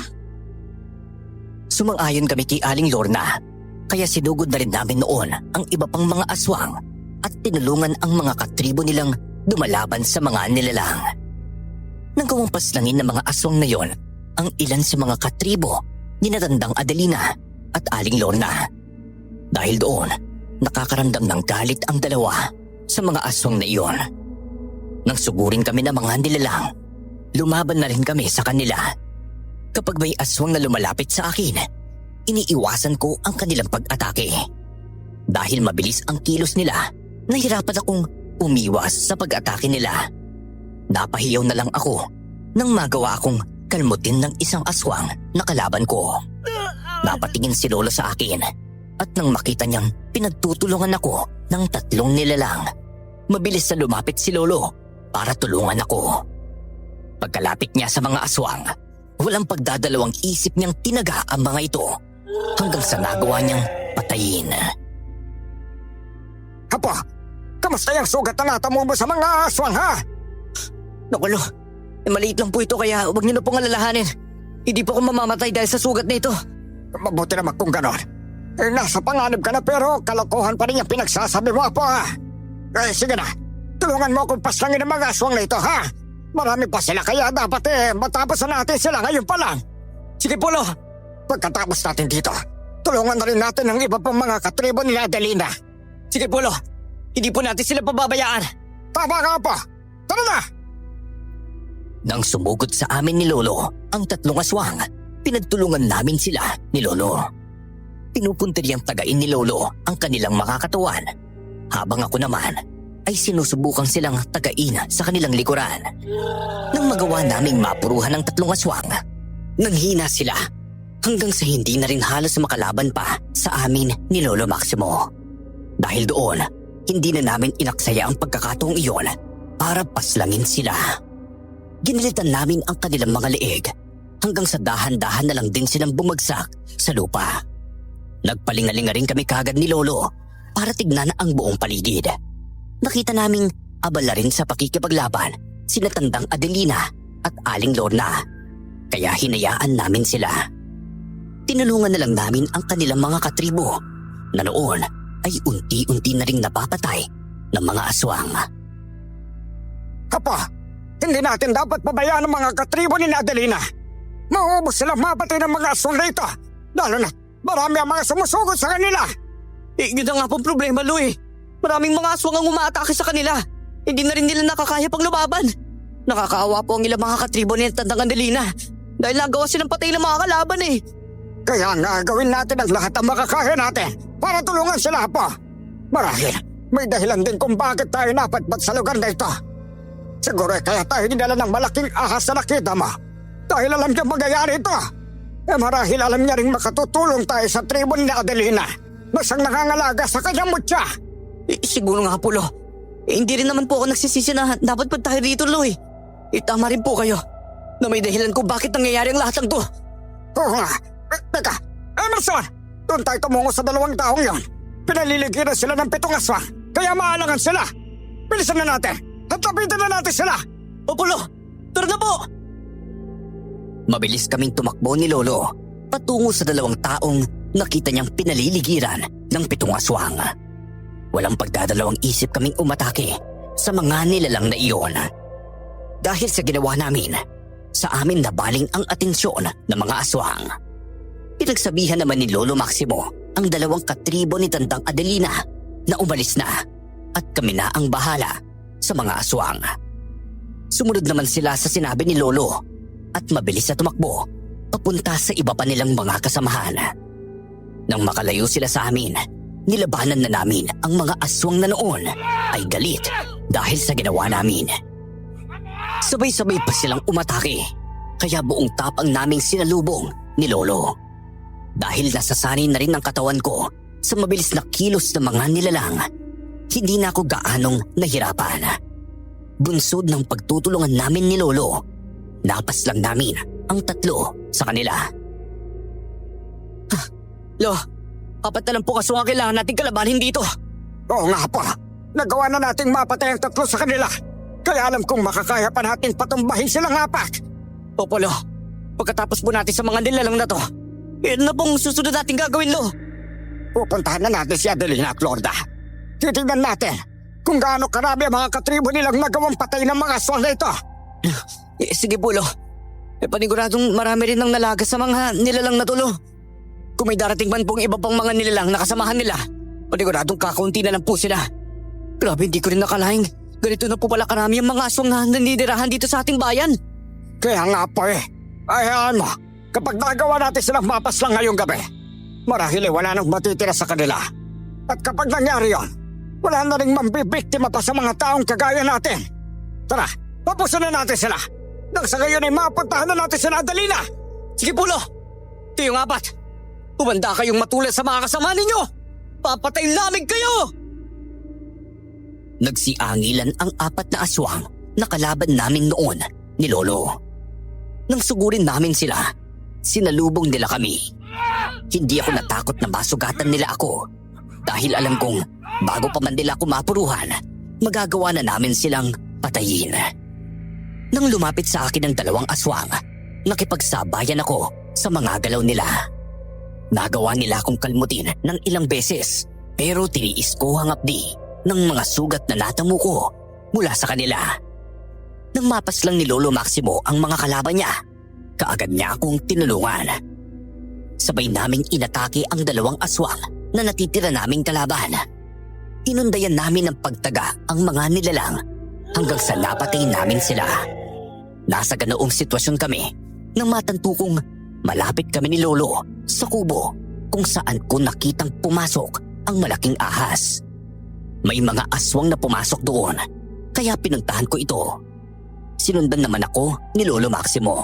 Sumang-ayon kami kay Aling Lorna. Kaya sinugod na rin namin noon ang iba pang mga aswang at tinulungan ang mga katribo nilang dumalaban sa mga nilalang. Nang gawang paslangin ng mga aswang na yon ang ilan sa mga katribo ni Tandang Adelina at Aling Lorna. Dahil doon, nakakaramdam ng galit ang dalawa sa mga aswang na iyon. Nang sugurin kami ng mga nilalang, lumaban na rin kami sa kanila. Kapag may aswang na lumalapit sa akin, iniiwasan ko ang kanilang pag-atake. Dahil mabilis ang kilos nila, nahirapan akong umiwas sa pag-atake nila. Napahiyaw na lang ako nang magawa akong kalmutin ng isang aswang na kalaban ko. Napatingin si Lolo sa akin at nang makita niyang pinagtutulungan ako ng 3 nilalang, mabilis na lumapit si Lolo para tulungan ako. Pagkalapit niya sa mga aswang, walang pagdadalawang isip niyang tinaga ang mga ito hanggang sa nagawa niyang patayin. Apo, kamusta yung sugat na natamo mo sa mga aswang, ha? Naku, Lo, maliit lang po ito kaya huwag niyo na pong alalahanin. Hindi po ako mamamatay dahil sa sugat na ito. Mabuti naman kung ganon. Nasa panganib ka na pero kalokohan pa rin yung pinagsasabi mo, Apo, ha? Sige na, tulungan mo akong paslangin ang mga aswang na ito, ha? Marami pa sila kaya dapat matapos na natin sila ngayon pa lang. Sige po, Lo. Pagkatapos natin dito, tulungan na rin natin ang iba pang mga katribo nila, Adelina. Sige po, Lo. Hindi po natin sila pababayaan. Tama ka, Apo. Tara na! Nang sumugod sa amin ni Lolo ang 3 aswang, pinagtulungan namin sila ni Lolo. Pinupuntiryang tagain ni Lolo ang kanilang makakatawan, habang ako naman ay sinusubukang silang tagain sa kanilang likuran. Nang magawa naming mapuruhan ng 3 aswang, nanghina sila hanggang sa hindi na rin halos makalaban pa sa amin ni Lolo Maximo. Dahil doon, hindi na namin inaksaya ang pagkakataong iyon para paslangin sila. Ginilitan namin ang kanilang mga leeg hanggang sa dahan-dahan na lang din silang bumagsak sa lupa. Nagpalingalinga rin kami kagad ni Lolo para tignan ang buong paligid. Nakita naming abala rin sa pakikipaglaban sina Tandang Adelina at Aling Lorna, kaya hinayaan namin sila. Tinulungan na lang namin ang kanilang mga katribo na noon ay unti-unti na ring napapatay ng mga aswang. Apo, hindi natin dapat pabayaan ang mga katribo ni Adelina. Mauubos sila mapatay ng mga aswang rito, lalo na marami ang mga sumusugod sa kanila. Yun na nga pong problema, Lo eh. Maraming mga aswang ang umaatake sa kanila. Hindi na rin nila nakakaya pang lumaban. Nakakaawa po ang ilang mga katribo ni Tandang Adelina dahil nagawa silang patay ng mga kalaban eh. Kaya nga gawin natin ang lahat ng makakaya natin para tulungan sila, Apo. Marahil may dahilan din kung bakit tayo napatpat sa lugar na ito. Siguro kaya tayo dinala ng malaking ahas na nakita mo dahil alam niya mangyayari ito. Marahil alam niya rin makatutulong tayo sa tribo ni Adelina na siyang nangangalaga sa kanyang mutya. Siguro nga po, Lo. Hindi rin naman po ako nagsisisi na dapat pa tayo rito, Lo eh. Tama rin po kayo na may dahilan kung bakit nangyayari ang lahat ng to. Oo nga. Teka, Emerson! Doon tayo tumungo sa 2 taong yon. Pinaliligiran sila ng 7 aswang, kaya maalangan sila. Bilisan na natin at lapitan na natin sila. Opo, Lo. Tara na po! Mabilis kaming tumakbo ni Lolo patungo sa 2 taong nakita niyang pinaliligiran ng 7 aswang. Walang pagdadalawang isip kaming umatake sa mga nilalang na iyon. Dahil sa ginawa namin, sa amin nabaling ang atensyon ng mga aswang. Pinagsabihan naman ni Lolo Maximo ang 2 katribo ni Tandang Adelina na umalis na at kami na ang bahala sa mga aswang. Sumunod naman sila sa sinabi ni Lolo at mabilis na tumakbo papunta sa iba pa nilang mga kasamahan. Nang makalayo sila sa amin, nilabanan na namin ang mga aswang na noon ay galit dahil sa ginawa namin. Sabay-sabay pa silang umatake, kaya buong tapang naming sinalubong ni Lolo. Dahil nasasanay na rin ang katawan ko sa mabilis na kilos ng mga nilalang, hindi na ako gaanong nahirapan. Bunsod ng pagtutulungan namin ni Lolo, napas lang namin ang 3 sa kanila. Lo, 4 na lang po aswang ang kailangan nating kalabanin dito. Oo nga, Apo. Nagawa na nating mapatay ang 3 sa kanila. Kaya alam kong makakaya pa natin patumbahin silang 4. Opo, Lo. Pagkatapos po natin sa mga nilalang na to, yun na pong susunod natin gagawin, Lo. Pupuntahan na natin si Adelina at Lorna. Titignan natin kung gaano karami ang mga katribo nilang nagawang patay ng mga aswang na ito. Sige po, Lo. Paniguradong marami rin ang nalaga sa mga nilalang na to, Lo. Kung may darating man pong iba pang mga nilalang na kasamahan nila, paniguradong kakaunti na lang po sila. Grabe, hindi ko rin nakalaing ganito na po pala karami ang mga aswang na nanidirahan dito sa ating bayan. Kaya nga po hayaan mo, kapag nagawa natin silang mapas lang ngayong gabi, marahil wala nang matitira sa kanila. At kapag nangyari yon, wala na ring mambibiktima pa sa mga taong kagaya natin. Tara, papusan na natin sila. Nang sa ngayon ay mapuntahan na natin sila, Adelina. Sige po, Lo. Kayong 4, umanda kayong matulad sa mga kasama ninyo. Papatayin lamig kayo! Nagsiangilan ang 4 na aswang na kalaban namin noon ni Lolo. Nang sugurin namin sila, sinalubong nila kami. Hindi ako natakot na masugatan nila ako dahil alam kong bago pa man nila ako mapuruhan, magagawa na namin silang patayin. Nang lumapit sa akin ang 2 aswang, nakipagsabayan ako sa mga galaw nila. Nagawa nila akong kalmutin ng ilang beses pero tiniis ko ang hapdi ng mga sugat na natamo ko mula sa kanila. Nang mapas lang ni Lolo Maximo ang mga kalaban niya, kaagad niya akong tinulungan. Sabay naming inatake ang 2 aswang na natitira naming kalaban. Inundayan namin ng pagtaga ang mga nilalang hanggang sa napatay namin sila. Nasa ganoong sitwasyon kami nang matanto kong malapit kami ni Lolo sa kubo kung saan ko nakitang pumasok ang malaking ahas. May mga aswang na pumasok doon, kaya pinuntahan ko ito. Sinundan naman ako ni Lolo Maximo.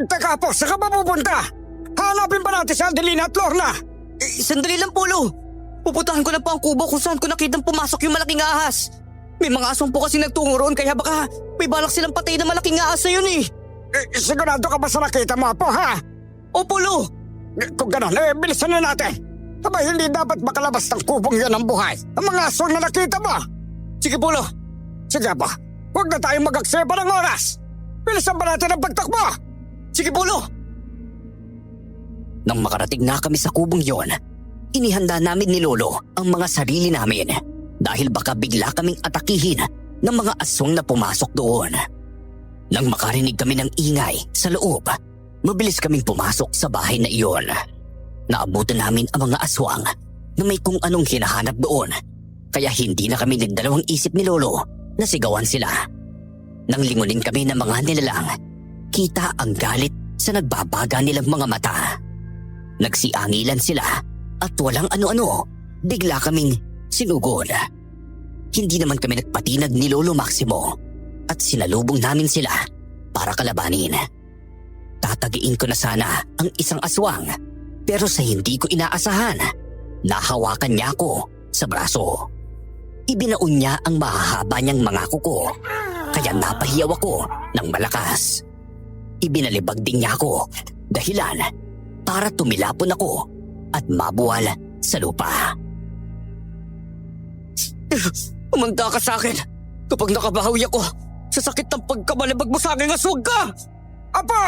Teka po, saan ka ba pupunta? Hanapin ba natin si Adelina at Lorna? Sandali lang po, Lo. Pupuntahan ko na po ang kubo kung saan ko nakitang pumasok yung malaking ahas. May mga aswang po kasi nagtungo roon kaya baka may balak silang patay na malaking ahas na yun eh. Sigurado ka ba sa nakita mo, Apo, ha? Opo, Lo. Kung gano'n, bilisan na natin. Aba, hindi dapat makalabas ng kubong yan ng buhay. Ang mga aswang na nakita mo. Sige po, Lo. Sige, Apo. Huwag na tayong mag-akseba ng oras. Bilisan ba natin ang pagtakbo? Sige po, Lo. Nang makarating na kami sa kubong yon, inihanda namin ni Lolo ang mga sarili namin dahil baka bigla kaming atakihin ng mga aswang na pumasok doon. Nang makarinig kami ng ingay sa loob, mabilis kaming pumasok sa bahay na iyon. Naabutan namin ang mga aswang na may kung anong hinahanap doon, kaya hindi na kami nagdalawang isip ni Lolo na sigawan sila. Nang lingunin kami ng mga nilalang, kita ang galit sa nagbabaga nilang mga mata. Nagsiangilan sila at walang ano-ano, bigla kaming sinugod. Hindi naman kami nagpatinag ni Lolo Maximo at sinalubong namin sila para kalabanin. Tatagiin ko na sana ang isang aswang pero sa hindi ko inaasahan, nahawakan niya ako sa braso. Ibinaon niya ang mahahaba niyang mga kuko kaya napahiyaw ako ng malakas. Ibinalibag din niya ako dahilan para tumilapon ako at mabuwal sa lupa. Umanda ka sa akin. Kapag nakabahawi ako, sa sakit ng pagkabalibag mo sa akin, aswag ka! Apo!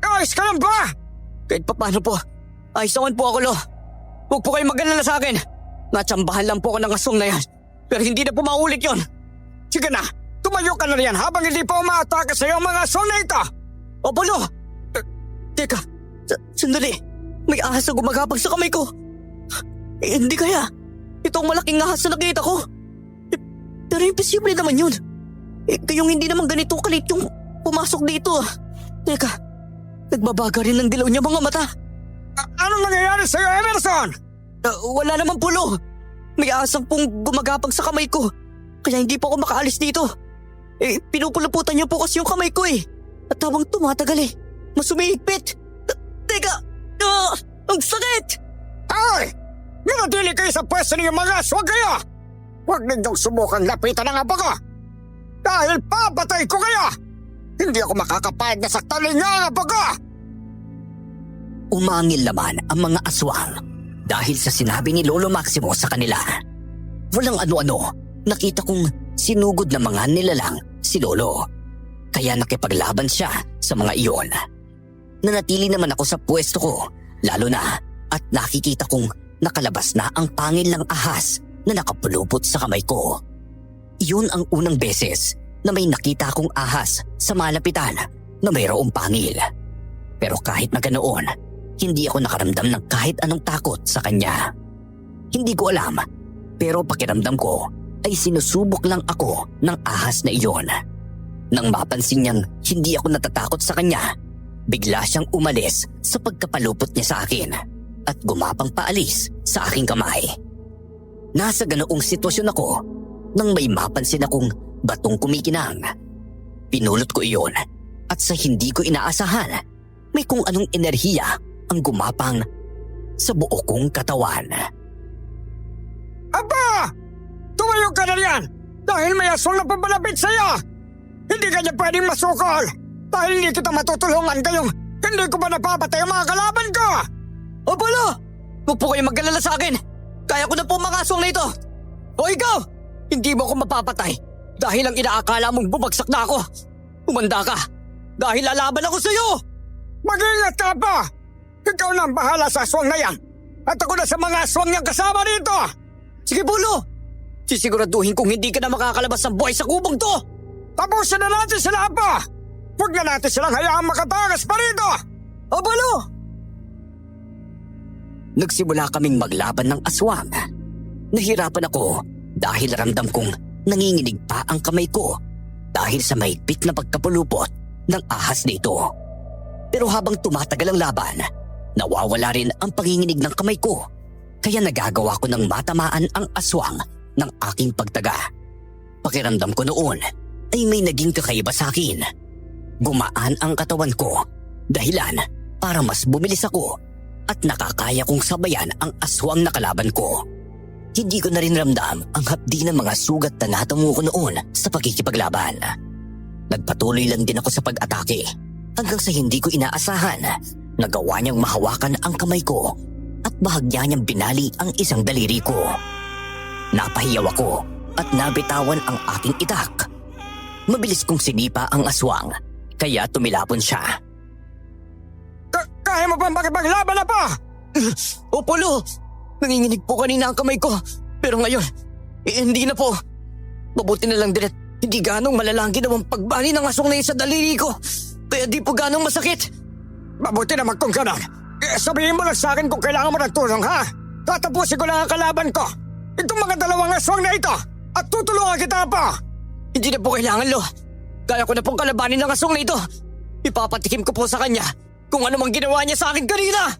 Ayos ka lang ba? Kahit paano po, ayos naman po ako, Lo. Huwag po kayong mag-alala sa akin. Natsambahan lang po ako ng aswang na yan. Pero hindi na po maulit yon. Sige na, tumayo ka na riyan habang hindi pa umaatake sa iyo ang mga aswang na ito. Opo, Lo. Teka, sandali. May ahas na gumagapag sa kamay ko. Hindi kaya. Ito ang malaking ahas na nakita ko. Pero imposible naman yun. Kayong hindi naman ganito kalit yung pumasok dito. Teka, nagbabaga rin ng dilaw niya mga mata. Anong nangyayari sa iyo, Emerson? Wala naman po, Lo. May ahas pong gumagapag sa kamay ko. Kaya hindi po ako makaalis dito. Pinupulaputan niyo po kasi yung kamay ko eh. At habang tumatagal mas umihigpit. Teka! Ang sakit! Ay! Nanatili kayo sa pwesto niyo mga aswang kayo! Huwag ninyong subukan lapitan ang apo ko! Dahil papatay ko kayo! Hindi ako makakapayag na saktan ninyo ang apo ko! Umangil naman ang mga aswang dahil sa sinabi ni Lolo Maximo sa kanila. Walang ano-ano, nakita kong sinugod na mga nilalang si Lolo. Kaya nakipaglaban siya sa mga iyon. Nanatili naman ako sa pwesto ko, lalo na at nakikita kong nakalabas na ang pangil ng ahas na nakapulupot sa kamay ko. Iyon ang unang beses na may nakita akong ahas sa malapitan na mayroong pangil. Pero kahit na ganoon, hindi ako nakaramdam ng kahit anong takot sa kanya. Hindi ko alam, pero pakiramdam ko ay sinusubok lang ako ng ahas na iyon. Nang mapansin niyang hindi ako natatakot sa kanya, bigla siyang umalis sa pagkapalupot niya sa akin at gumapang paalis sa aking kamay. Nasa ganoong sitwasyon ako nang may mapansin akong batong kumikinang. Pinulot ko iyon at sa hindi ko inaasahan, may kung anong enerhiya ang gumapang sa buo kong katawan. Aba! Tumayo ka na riyan! Dahil may aswang na papalapit sa iyo! Hindi ka niya pwedeng masukol! Dahil hindi kita matutulungan kayong hindi ko ba napapatay ang mga kalaban ko! Opo, Lo! Huwag po kayong mag-alala sa akin. Kaya ko na po ang mga aswang na ito. O ikaw! Hindi mo ako mapapatay dahil ang inaakala mong bumagsak na ako. Umanda ka dahil lalaban ako sa iyo! Mag-ingat ka pa! Ikaw na ang bahala sa aswang na yan! At ako na sa mga aswang niyang kasama dito! Sige po, Lo! Sisiguraduhin kong hindi ka na makakalabas ng buhay sa kubong to! Tapusin na natin sila, Apo! Huwag na natin silang hayaang makatakas pa rito! Opo, Lo! Nagsimula kaming maglaban ng aswang. Nahirapan ako dahil ramdam kong nanginginig pa ang kamay ko dahil sa mahigpit na pagkapulupot ng ahas nito. Pero habang tumatagal ang laban, nawawala rin ang panginginig ng kamay ko kaya nagagawa ko ng matamaan ang aswang ng aking pagtaga. Pakiramdam ko noon ay may naging kakaiba sa akin. Gumaan ang katawan ko dahilan para mas bumilis ako at nakakaya kong sabayan ang aswang na kalaban ko. Hindi ko na rin ramdam ang hapdi ng mga sugat na natamo ko noon sa pagkikipaglaban. Nagpatuloy lang din ako sa pag-atake hanggang sa hindi ko inaasahan na gawa niyang mahawakan ang kamay ko at bahagya niyang binali ang isang daliri ko. Napahiyaw ako at nabitawan ang aking itak. Mabilis kong sinipa ang aswang kaya tumilapon siya. Kaya mo ba makipaglaban na po? Opo, Lo. Nanginginig po kanina ang kamay ko. Pero ngayon, hindi na po. Mabuti na lang din at hindi ganong malalang ginawang pagbali ng aswang na yun sa daliri ko. Kaya di po ganong masakit. Mabuti naman kung ganon. Sabihin mo lang sa akin kung kailangan mo ng tulong, ha? Tatapusin ko lang ang kalaban ko. Itong mga dalawang aswang na ito. At tutulungan kita po. Hindi na po kailangan, Lo. Kaya ko na pong kalabanin ng aswang na ito. Ipapatikim ko po sa kanya kung ano mang ginawa niya sa akin kanina.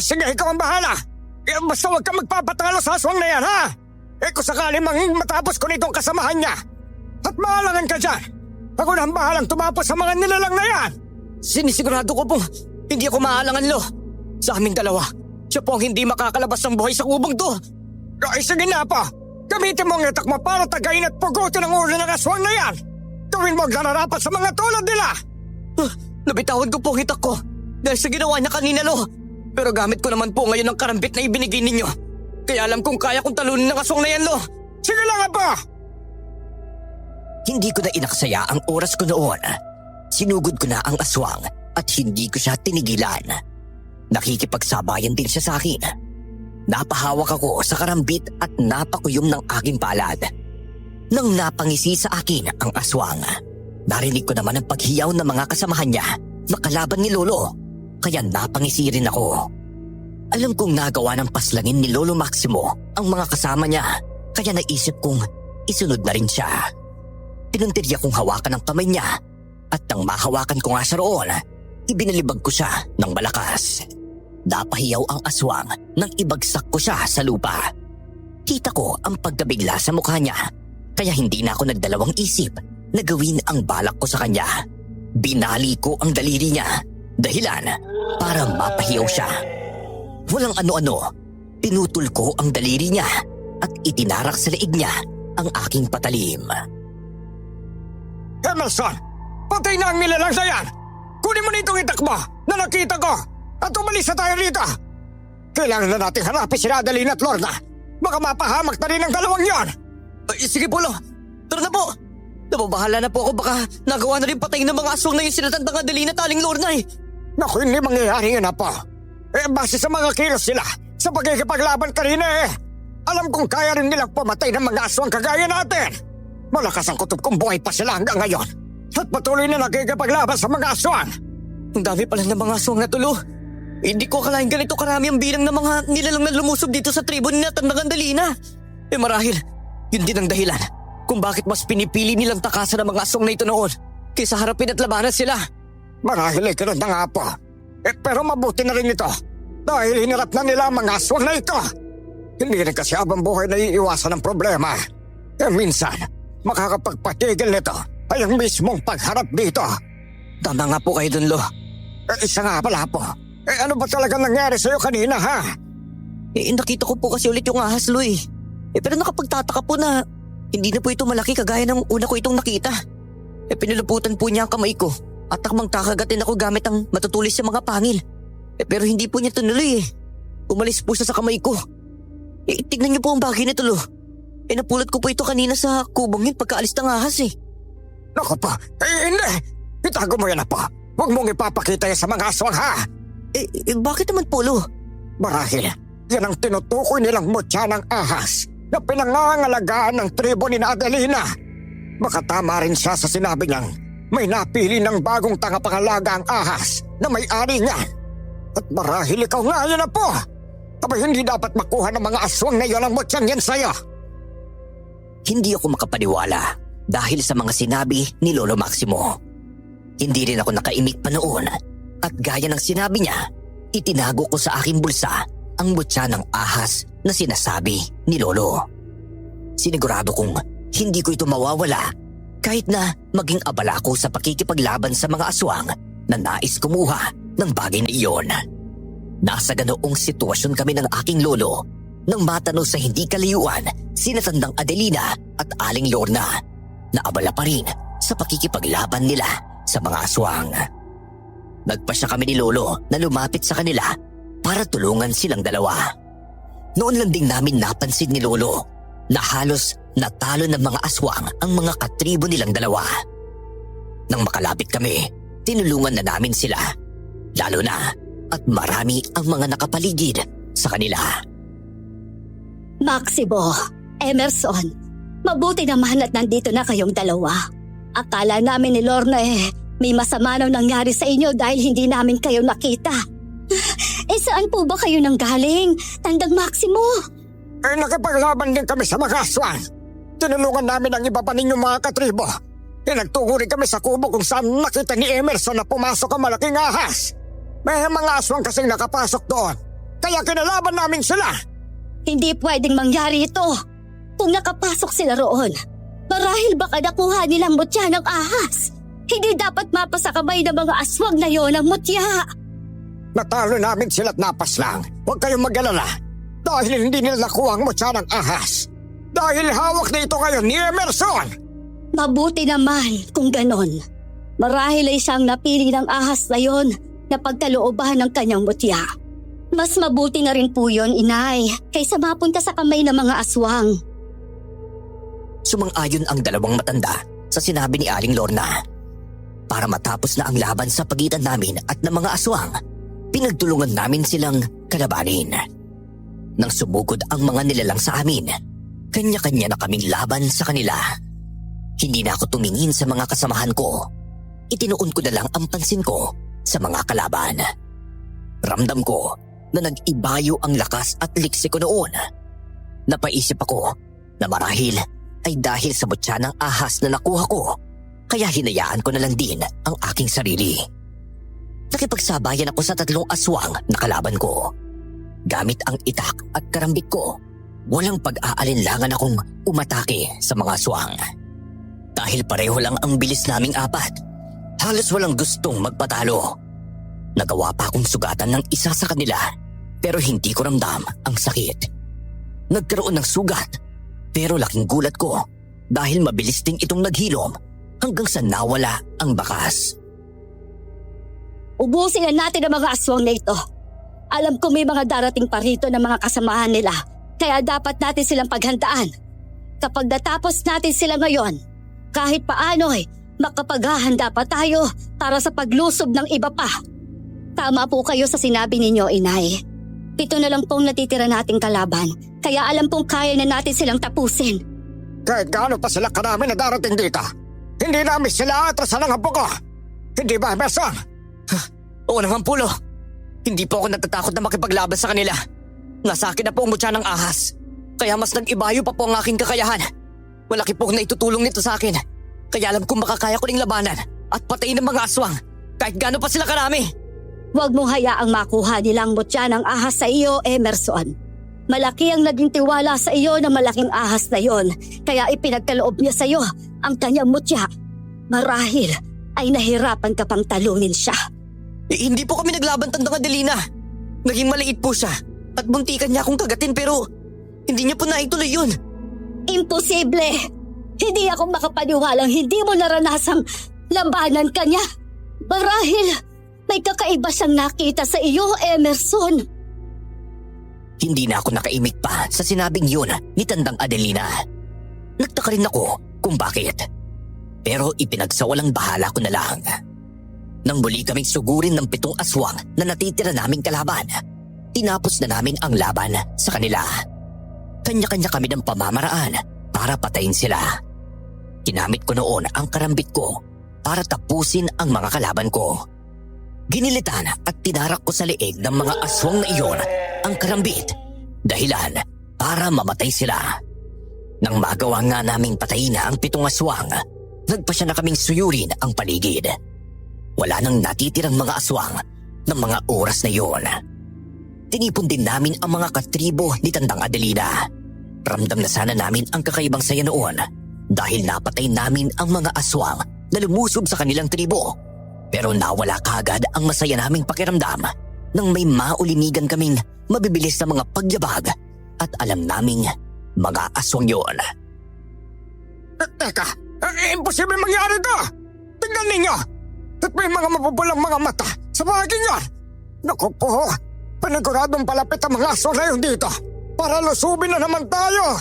Sige, ikaw ang bahala. Basta huwag kang magpapatalo sa aswang na yan, ha? Kung sakali matapos ko nitong kasamahan niya. At maalangan ka dyan. Ako na ang bahalang tumapos sa mga nilalang na yan. Sinisigurado ko po, hindi ako maalangan, Lo. Sa aming dalawa, siya po ang hindi makakalabas ng buhay sa kubong to. Sige na po. Gamitin mo ang itak mo para tagayin at pugutin ang ulo ng aswang na yan. Gawin mo ang nararapat sa mga tulad nila. Nabitawan ko po ang hitak ko dahil sa ginawa niya kanina, Lo. Pero gamit ko naman po ngayon ang karambit na ibinigay ninyo. Kaya alam kong kaya kong talunin ng aswang na yan, Lo. Sige lang po. Hindi ko na inaksaya ang oras ko noon. Sinugod ko na ang aswang at hindi ko siya tinigilan. Nakikipagsabayan din siya sa akin. Napahawak ako sa karambit at napakuyom ng aking palad. Nang napangisi sa akin ang aswang, narinig ko naman ang paghiyaw ng mga kasamahan niya makalaban ni Lolo, kaya napangisi rin ako. Alam kong nagawa ng paslangin ni Lolo Maximo ang mga kasama niya, kaya naisip kong isunod na rin siya. Pinuntirya kong hawakan ang kamay niya at nang mahawakan ko nga siya roon, ibinalibag ko siya ng malakas. Napahiyaw ang aswang nang ibagsak ko siya sa lupa. Kita ko ang pagkabigla sa mukha niya, kaya hindi na ako nagdalawang isip na gawin ang balak ko sa kanya. Binali ko ang daliri niya, dahilan para mapahiyaw siya. Walang ano-ano, pinutol ko ang daliri niya at itinarak sa leeg niya ang aking patalim. Emerson, patay na ang nilalang na yan. Kunin mo nitong itak mo na nakita ko at umalis na tayo rito. Kailangan na natin harapin si Adeline at Lorna. Baka mapahamak na rin ang dalawang yon. Sige po, Lo. Tara na po. Nababahala na po ako, baka nagawa na rin patayin ng mga aswang na yung sinatandang Adeline at Aling Lorna eh. Naku, hindi mangyayari yun, Apo. Base sa mga kilos sila, sa pagkikipaglaban kanina alam kong kaya rin nilang pumatay ng mga aswang kagaya natin. Malakas ang kutob kung buhay pa sila hanggang ngayon. At patuloy na nagkikipaglaban sa mga aswang. Ang dami pala ng mga aswang na tulo. Hindi ko akalain ganito karami ang bilang ng mga nilalang na lumusob dito sa tribo ni Natandang Adelina. Marahil, yun din ang dahilan kung bakit mas pinipili nilang takasan ang mga aswang na ito noon kaysa harapin at labanan sila. Marahil ay ganun na nga po. Pero mabuti na rin ito dahil hinarap na nila ang mga aswang na ito. Hindi rin kasi habang buhay na iiwasan ng problema. Minsan, makakapagpatigil nito ay ang mismong pagharap dito. Tama nga po kayo dun, Lo. Isa nga pala po. Ano ba talagang nangyari sa'yo kanina, ha? Nakita ko po kasi ulit yung ahas, Lo eh. Pero nakapagtataka po na hindi na po ito malaki kagaya ng una ko itong nakita. Pinuluputan po niya ang kamay ko at takmang kakagatin ako gamit ang matutulis sa mga pangil. Pero hindi po niya tinuloy eh. Umalis po siya sa kamay ko. Tignan niyo po ang bagay nito, Lo. Napulot ko po ito kanina sa kubong yun pagkaalis ng ahas eh. Naku po, hindi. Itago mo yan na po. Huwag mong ipapakita yan sa mga aswang, ha? Bakit naman po, Lo? Marahil, yan ang tinutukoy nilang mutya ng ahas na pinangangalagaan ng tribo ni Adelina. Baka tama rin siya sa sinabi niyang may napili ng bagong tagapangalaga ang ahas na may-ari niyan. At marahil ikaw nga yan na po. Abay hindi dapat makuha ng mga aswang na yon ang mutyang yan sa'yo. Hindi ako makapaniwala dahil sa mga sinabi ni Lolo Maximo. Hindi rin ako nakaimik pa noon at gaya ng sinabi niya, itinago ko sa aking bulsa ang mutya ng ahas na sinasabi ni Lolo. Sinigurado kong hindi ko ito mawawala kahit na maging abala ko sa pakikipaglaban sa mga aswang na nais kumuha ng bagay na iyon. Nasa ganoong sitwasyon kami ng aking lolo nang matanaw sa hindi kalayuan sina Tandang Adelina at Aling Lorna na abala pa rin sa pakikipaglaban nila sa mga aswang. Nagpasya kami ni Lolo na lumapit sa kanila para tulungan silang dalawa. Noon lang din namin napansin ni Lolo na halos natalo ng mga aswang ang mga katribo nilang dalawa. Nang makalapit kami, tinulungan na namin sila. Lalo na at marami ang mga nakapaligid sa kanila. Maximo, Emerson, mabuti naman at nandito na kayong dalawa. Akala namin ni Lorna may masama nang nangyari sa inyo dahil hindi namin kayo nakita. Saan po ba kayo nanggaling, Tandang Maximo? Nakipaglaban din kami sa mga aswang. Tinulungan namin ang iba pa ninyong mga katribo. Nagtungo rin kami sa kubo kung saan nakita ni Emerson na pumasok ang malaking ahas. May mga aswang kasing nakapasok doon, kaya kinalaban namin sila. Hindi pwedeng mangyari ito. Kung nakapasok sila roon, marahil baka nakuha nilang mutya ng ahas. Hindi dapat mapasa kamay ng mga aswang na yon ang mutya. Natalo namin sila't napas lang. Huwag kayong mag-alala. Dahil hindi nila nakuha ang mutya ng ahas. Dahil hawak na ito kayo ni Emerson. Mabuti naman kung ganon. Marahil ay siyang napili ng ahas na yon na pagkalooban ng kanyang mutya. Mas mabuti na rin po yun, Inay, kaysa mapunta sa kamay ng mga aswang. Sumang-ayon ang dalawang matanda sa sinabi ni Aling Lorna. Para matapos na ang laban sa pagitan namin at ng mga aswang, pinagtulungan namin silang kalabanin. Nang sumugod ang mga nilalang sa amin, kanya-kanya na kaming laban sa kanila. Hindi na ako tumingin sa mga kasamahan ko. Itinuon ko na lang ang pansin ko sa mga kalaban. Ramdam ko na nag-ibayo ang lakas at liksi ko noon. Napaisip ako na marahil ay dahil sa mutya ng ahas na nakuha ko, kaya hinayaan ko na lang din ang aking sarili. Nakipagsabayan ako sa 3 aswang na kalaban ko. Gamit ang itak at karambit ko, walang pag-aalinlangan akong umatake sa mga aswang. Dahil pareho lang ang bilis naming 4, halos walang gustong magpatalo. Nagawa pa akong sugatan ng isa sa kanila, pero hindi ko ramdam ang sakit. Nagkaroon ng sugat, pero laking gulat ko dahil mabilis ding itong naghilom hanggang sa nawala ang bakas. Ubusin na natin ang mga aswang na ito. Alam ko may mga darating pa rito ng mga kasamahan nila, kaya dapat natin silang paghandaan. Kapag natapos natin sila ngayon, kahit paano makapaghahanda pa tayo para sa paglusob ng iba pa. Tama po kayo sa sinabi ninyo, Inay. 7 na lang pong natitira nating kalaban, kaya alam pong kaya na natin silang tapusin. Kahit gaano pa sila karami na darating dito, hindi namin sila atrasan ng hampo ko. Hindi ba, Emerson? Oo naman, Pulo. Hindi po ako natatakot na makipaglaban sa kanila. Nasa akin na po ang mutya ng ahas. Kaya mas nag-ibayo pa po ang aking kakayahan. Malaki po na itutulong nito sa akin. Kaya alam kong makakaya ko ring labanan at patayin ng mga aswang kahit gaano pa sila karami. Huwag mong hayaang makuha nilang mutya ng ahas sa iyo, Emerson. Malaki ang naging tiwala sa iyo ng malaking ahas na yon, kaya ipinagkaloob niya sa iyo ang kanyang mutya. Marahil ay nahirapan ka pang talunin siya. Hindi po kami naglaban, Tandang Adelina. Naging maliit po siya at buntikan niya akong kagatin pero hindi niya po naituloy yun. Imposible! Hindi ako makapaniwalang hindi mo naranasang labanan ka niya. Marahil may kakaiba siyang nakita sa iyo, Emerson. Hindi na ako nakaimik pa sa sinabing yun ni Tandang Adelina. Nagtaka rin ako kung bakit. Pero ipinagsawalang bahala ko na lang. Nang muli kaming sugurin ng 7 aswang na natitira naming kalaban, tinapos na namin ang laban sa kanila. Kanya-kanya kami ng pamamaraan para patayin sila. Ginamit ko noon ang karambit ko para tapusin ang mga kalaban ko. Ginilitan at tinarak ko sa leeg ng mga aswang na iyon ang karambit, dahilan para mamatay sila. Nang magawa nga naming patayin na ang 7 aswang, nagpasya na kaming suyurin ang paligid. Wala nang natitirang mga aswang ng mga oras na iyon. Tinipon din namin ang mga katribo ni Tandang Adelina. Ramdam na sana namin ang kakaibang saya noon dahil napatay namin ang mga aswang na lumusob sa kanilang tribo. Pero nawala kaagad ang masaya naming pakiramdam nang may maulinigan kaming mabibilis na mga pagyabag at alam naming mga aswang yon. Teka, imposible mangyari to! Tingnan ninyo! At may mga mapupulang mga mata sa bahaging yan! Naku po, paniguradong palapit ang mga aswang na yun dito para lusubin na naman tayo!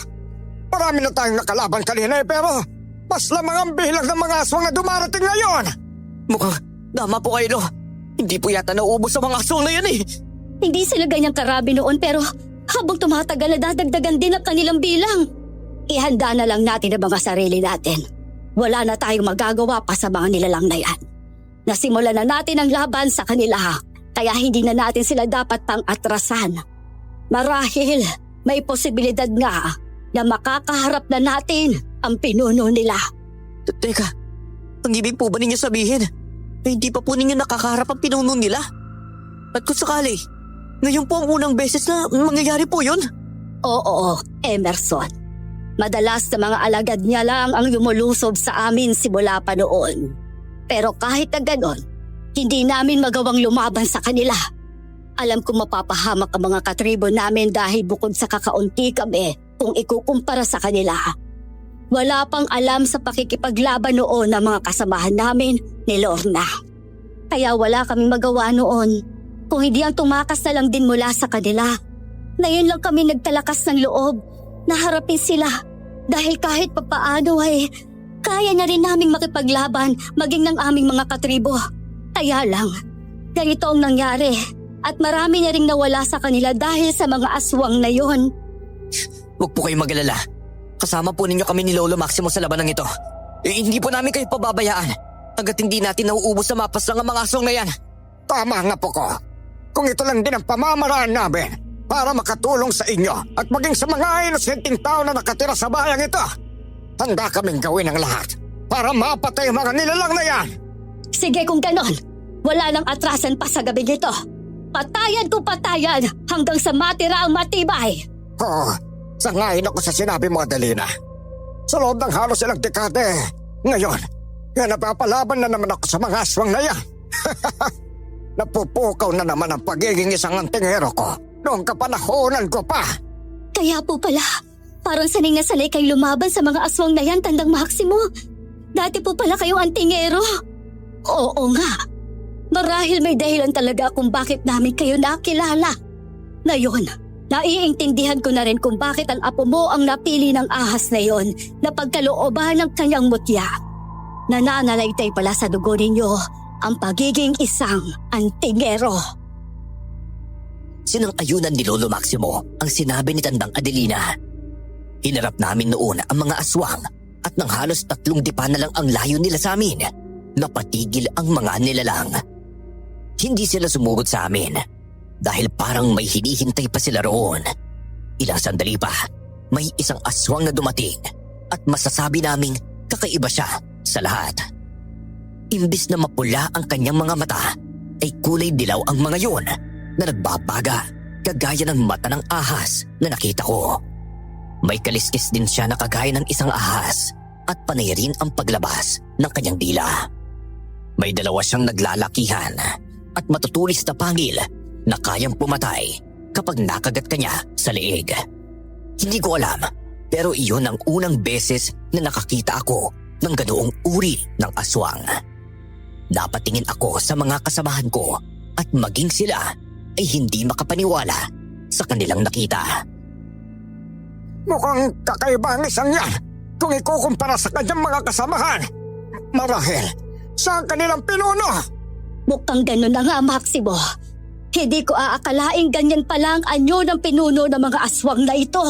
Marami na tayong nakalaban kanina pero mas lamang ang bilang ng mga aswang na dumarating ngayon! Mukhang tama po kayo, Lo. Hindi po yata nauubos ang mga aswang na yan eh. Hindi sila ganyang karami noon pero habang tumatagal na dadagdagan din ang kanilang bilang. Ihanda na lang natin ang mga sarili natin. Wala na tayong magagawa pa sa mga nilalang na yan. Nasimulan na natin ang laban sa kanila kaya hindi na natin sila dapat pang atrasan. Marahil may posibilidad nga na makakaharap na natin ang pinuno nila. Teka, ang ibig po ba ninyo sabihin na hindi pa po ninyo nakakaharap ang pinuno nila? At kung sakali, ngayon po ang unang beses na mangyayari po yun? Oo, Emerson. Madalas sa mga alagad niya lang ang lumulusob sa amin simula pa noon. Pero kahit na ganon, hindi namin magawang lumaban sa kanila. Alam kong mapapahamak ang mga katribo namin dahil bukod sa kakaunti kami kung ikukumpara sa kanila. Wala pang alam sa pakikipaglaban noon ng mga kasamahan namin ni Lorna. Kaya wala kaming magawa noon kung hindi ang tumakas na lang din mula sa kanila. Ngayon lang kami nagtalakas ng loob na harapin sila dahil kahit papaano ay kaya na rin naming makipaglaban maging ng aming mga katribo. Kaya lang, ganito ang nangyari at marami na ring nawala sa kanila dahil sa mga aswang na yon. Huwag po kayong mag-alala. Kasama po ninyo kami ni Lolo Maximo sa labanang ito. Hindi po namin kayo pababayaan hanggat hindi natin nauubos sa mapas lang ang mga aswang na yan. Tama nga po ko. Kung ito lang din ang pamamaraan namin para makatulong sa inyo at maging sa mga inosenteng tao na nakatira sa bayang ito, handa kaming gawin ang lahat para mapatay ang mga nilalang na yan. Sige kung ganon, wala nang atrasan pa sa gabing ito. Patayan ko patayan hanggang sa matira ang matibay. Oo, sangayon ako sa sinabi mo, Adelina. Sa loob ng halos ilang dekade, ngayon, napapalaban na naman ako sa mga aswang na yan. Napupukaw na naman ang pagiging isang antingero ko noong kapanahonan ko pa. Kaya po pala, parang sanay na sanay kayong lumaban sa mga aswang na yan, Tandang Maximo. Dati po pala kayong antingero. Oo nga. Marahil may dahilan talaga kung bakit namin kayo nakilala. Ngayon, naiintindihan ko na rin kung bakit ang apo mo ang napili ng ahas na yon na pagkalooban ng kanyang mutya. Nananalaytay pala sa dugo ninyo ang pagiging isang antingero. Sinang-ayunan ni Lolo Maximo ang sinabi ni Tandang Adelina. Hinarap namin noon ang mga aswang at nang halos 3 dipa na lang ang layo nila sa amin, napatigil ang mga nilalang. Hindi sila sumugod sa amin dahil parang may hinihintay pa sila roon. Ilang sandali pa, may isang aswang na dumating at masasabi naming kakaiba siya sa lahat. Imbis na mapula ang kanyang mga mata, ay kulay dilaw ang mga yun na nagbabaga kagaya ng mata ng ahas na nakita ko. May kaliskis din siya na kagaya ng isang ahas at panay rin ang paglabas ng kanyang dila. May 2 siyang naglalakihan at matutulis na pangil na kayang pumatay kapag nakagat kanya sa leeg. Hindi ko alam, pero iyon ang unang beses na nakakita ako ng ganoong uri ng aswang. Napatingin ako sa mga kasamahan ko at maging sila ay hindi makapaniwala sa kanilang nakita. Mukhang kakaiba ang isang yan kung ikukumpara sa kanyang mga kasamahan. Marahil sa kanilang pinuno. Mukhang gano'n na nga, Maximo. Hindi ko aakalaing ganyan pala ang anyo ng pinuno ng mga aswang na ito.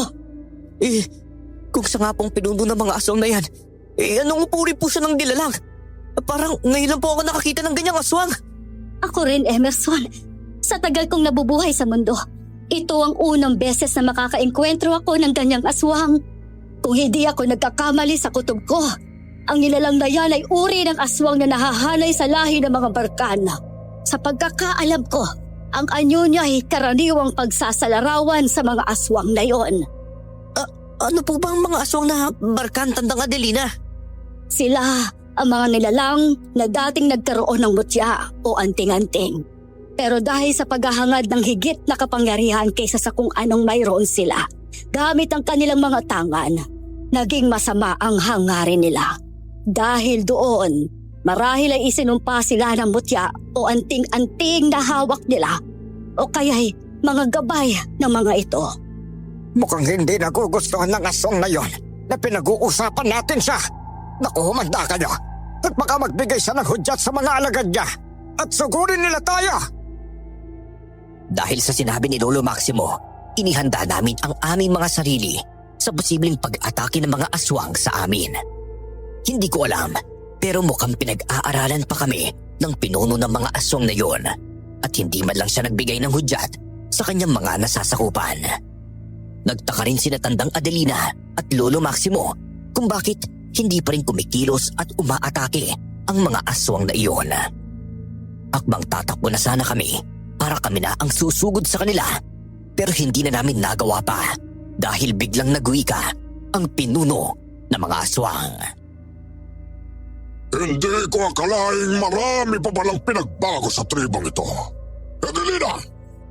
Kung sa nga pong pinuno ng mga aswang na yan, anong puri po siya ng nilalang? Parang ngayon lang po ako nakakita ng ganyang aswang. Ako rin, Emerson. Sa tagal kong nabubuhay sa mundo, ito ang unang beses na makakaengkwentro ako ng ganyang aswang. Kung hindi ako nagkakamali sa kutob ko, ang nilalang na yan ay uri ng aswang na nahahanay sa lahi ng mga Barkana. Sa pagkakaalam ko, ang anyo niya ay karaniwang pagsasalarawan sa mga aswang na yon. Ano po ba ang mga aswang na Barkan, Tandang Adelina? Sila ang mga nilalang na dating nagkaroon ng mutya o anting-anting. Pero dahil sa paghahangad ng higit na kapangyarihan kaysa sa kung anong mayroon sila, Gamit ang kanilang mga tangan, naging masama ang hangarin nila. Dahil doon, marahil ay isinumpa sila ng mutya o anting-anting na hawak nila o kaya'y mga gabay ng mga ito. Mukhang hindi nagugustuhan ng aswang na yon na pinag-uusapan natin siya. Naku, humanda kayo at baka magbigay siya ng hudyat sa mga alagad niya at sugurin nila tayo. Dahil sa sinabi ni Lolo Maximo, inihanda namin ang aming mga sarili sa posibleng pag-atake ng mga aswang sa amin. Hindi ko alam, pero mukhang pinag-aaralan pa kami ng pinuno ng mga aswang na yon at hindi man lang siya nagbigay ng hudyat sa kanyang mga nasasakupan. Nagtaka rin sina Tandang Adelina at Lolo Maximo kung bakit hindi pa rin kumikilos at umaatake ang mga aswang na iyon. Akbang tatakbo na sana kami para kami na ang susugod sa kanila, pero hindi na namin nagawa pa dahil biglang nagwika ang pinuno ng mga aswang. Hindi ko akalaing marami pa palang pinagbago sa tribong ito. Adelina,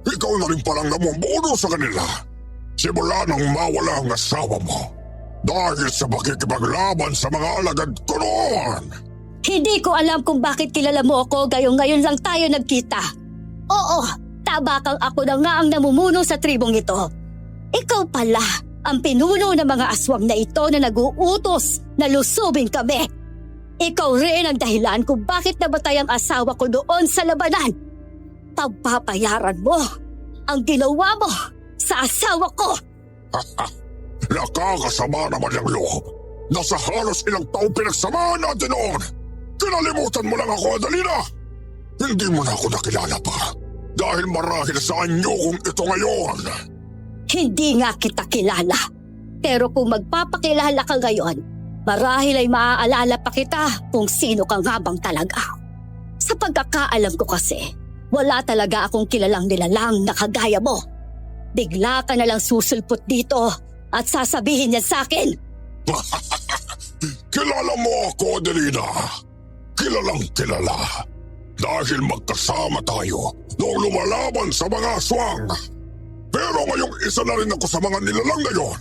ikaw na rin palang namumuno sa kanila. Simula nang mawala ang asawa mo dahil sa pakikipaglaban sa mga alagad ko noon. Hindi ko alam kung bakit kilala mo ako gayong ngayon lang tayo nagkita. Oo, tabakang ako na nga ang namumuno sa tribong ito. Ikaw pala ang pinuno ng mga aswang na ito na nag-uutos na lusubin kami. Ikaw rin ang dahilan kung bakit namatay ang asawa ko doon sa labanan. Pagpapayaran mo ang ginawa mo sa asawa ko. Nakakasama naman yung loob. Nasa halos ilang taong pinagsamahan natin noon. Kinalimutan mo lang ako, Adelina. Hindi mo na ako nakilala pa dahil marahil sa anyo kong ito ngayon. Hindi nga kita kilala. Pero kung magpapakilala ka ngayon, marahil ay maaalala pa kita kung sino ka nga bang talaga. Sa pagkakaalam ko kasi, wala talaga akong kilalang nilalang na kagaya mo. Bigla ka nalang susulpot dito at sasabihin niya sa akin. Kilala mo ako, Adelina. Kilalang kilala. Dahil magkasama tayo noong lumalaban sa mga aswang. Pero ngayong isa na rin ako sa mga nilalang na yon.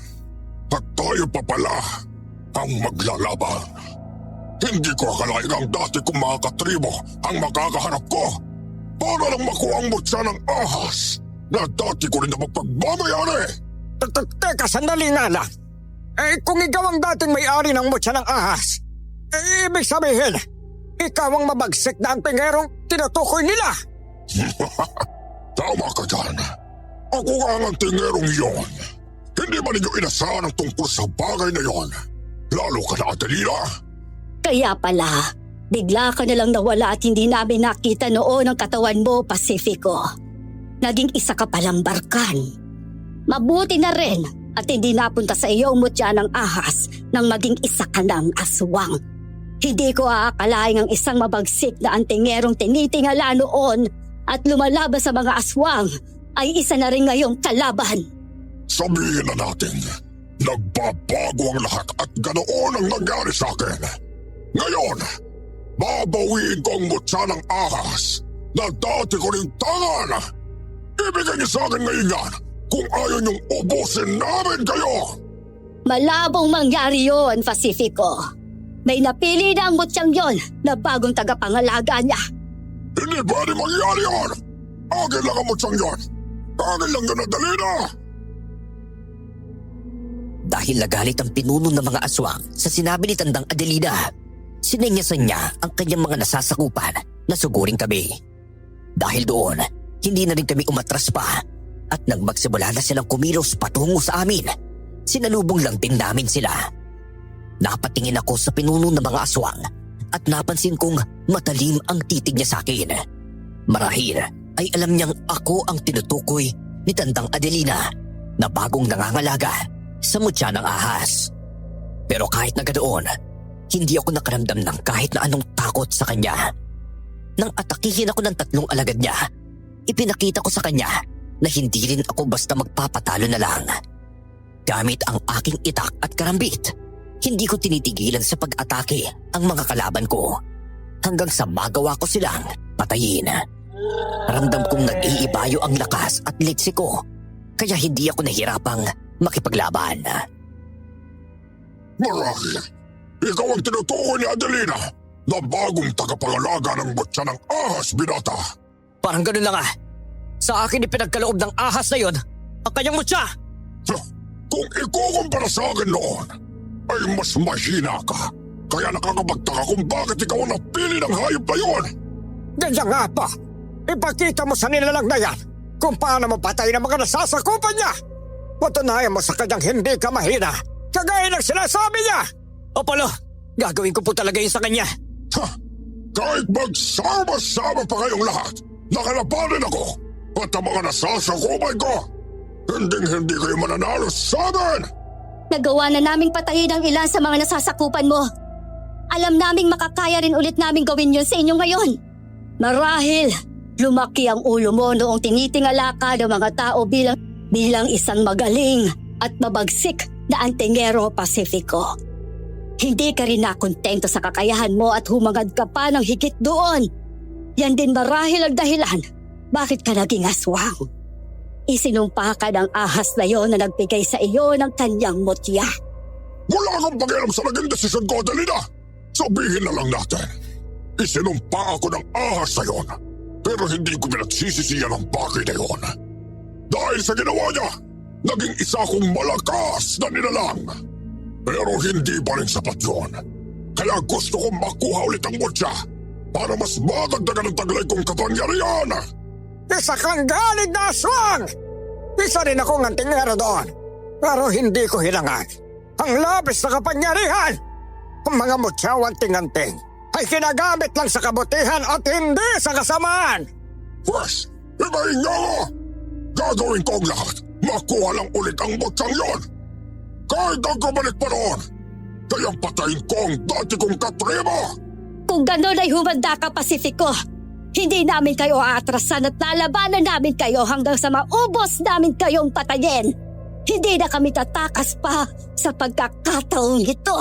At tayo pa pala ang maglalaban. Hindi ko akalain ang dati kong mga katribo ang makakaharap ko para lang makuha ang mutya ng ahas na dati ko rin na magpagmamayari. Teka, sandali nga lang. Kung ikaw ang dating may-ari ng mutya ng ahas, ibig sabihin, ikaw ang mabagsik na antingerong tinutukoy nila. Tama ka dyan. Ako nga ang antingerong yon. Hindi ba ninyo inasahan ang tungkol sa bagay na yon? Lalo ka na, Adelina. Kaya pala, bigla ka nalang nawala at hindi namin nakita noon ang katawan mo, Pacifico. Naging isa ka palang barkan. Mabuti na rin at hindi napunta sa iyo ang mutya ng ahas nang maging isa ka ng aswang. Hindi ko aakalaing ang isang mabagsik na antingerong tinitingala noon at lumalaban sa mga aswang ay isa na rin ngayong kalaban. Sabihin na natin, nagbabago ang lahat at ganoon ang nangyari sa akin. Ngayon, babawiin ko ang mutya ng ahas na dati ko ring tangan. Ibigay niyo sa akin ngayon yan kung ayaw niyong ubusin namin kayo. Malabong mangyari yon, Pacifico. May napili na ang mutyang yon na bagong tagapangalaga niya. Hindi pwede mangyari yun. Akin lang ang mutyang yon. Akin lang yun, Adelina. Dahil nagalit ang pinuno ng mga aswang sa sinabi ni Tandang Adelina, sinenyasan niya ang kanyang mga nasasakupan na sugurin kami. Dahil doon, hindi na rin kami umatras pa at nang magsimula na silang kumilos patungo sa amin, sinalubong lang din namin sila. Napatingin ako sa pinuno ng mga aswang at napansin kong matalim ang titig niya sa akin. Marahil ay alam niyang ako ang tinutukoy ni Tandang Adelina na bagong nangangalaga sa mutya ng ahas. Pero kahit na ganoon, hindi ako nakaramdam ng kahit na anong takot sa kanya. Nang atakihin ako ng 3 alagad niya, ipinakita ko sa kanya na hindi rin ako basta magpapatalo na lang. Gamit ang aking itak at karambit, hindi ko tinitigilan sa pag-atake ang mga kalaban ko hanggang sa magawa ko silang patayin. Ramdam kong nag-iibayo ang lakas at litsi ko, kaya hindi ako nahirapang makipaglaban. Marahil, ikaw ang tinutukoy ni Adelina na bagong tagapangalaga ng butya ng ahas, binata. Parang ganun na nga. Sa akin ipinagkaloob ng ahas na yon ang kanyang mutya. Kung ikukumpara sa akin noon, ay mas mahina ka. Kaya nakakapagtaka kung bakit ikaw ang napili ng hayop na yun. Ganyan nga pa. Ipakita mo sa nilalang na yan kung paano mo patayin ang mga nasasakupan niya. Patunayan mo sa kanyang hindi ka mahina, kagaya ng sinasabi niya. Apollo, gagawin ko po talaga yun sa kanya. Ha! Kahit magsama-sama pa kayong lahat, nakalapanin ako at ang mga nasasakupan ko. Hindi kayo mananalo sa amin. Nagawa na naming patayin ang ilan sa mga nasasakupan mo. Alam naming makakaya rin ulit naming gawin yun sa inyo ngayon. Marahil, lumaki ang ulo mo noong tinitingala ka ng mga tao bilang isang magaling at mabagsik na antingero Pasifiko. Hindi ka rin nakontento sa kakayahan mo at humangad ka pa ng higit doon. Yan din marahil ang dahilan bakit ka naging aswang. Isinumpa ka ng ahas na yon na nagbigay sa iyo ng kanyang mutya. Wala kang pakialam sa naging desisyon ko, Adelina. Sabihin na lang natin, isinumpa ako ng ahas na yon, pero hindi ko pinagsisisiyan ang bagay na yon. Dahil sa ginawa niya, naging isa akong malakas na nilalang. Pero hindi pa rin sapat yun. Kaya gusto kong makuha ulit ang mutya para mas madagdagan ang taglay kong kapangyarihan. Isa kang galing na aswang! Isa rin akong antingero doon, pero hindi ko hilangan ang labis na kapangyarihan. Ang mga mutyawan tinganting ay kinagamit lang sa kabutihan at hindi sa kasamaan. Pwes, ibahin niyo ako! Gagawin ko ang lahat. Makuha lang ulit ang mutyang yon. Kahit ang kabalik pa roon, kaya patayin ko ang dati kong katribo. Kung gano'n ay humanda ka, Pasifiko. Hindi namin kayo aatrasan at lalabanan namin kayo hanggang sa maubos namin kayong patayin. Hindi na kami tatakas pa sa pagkakataong ito.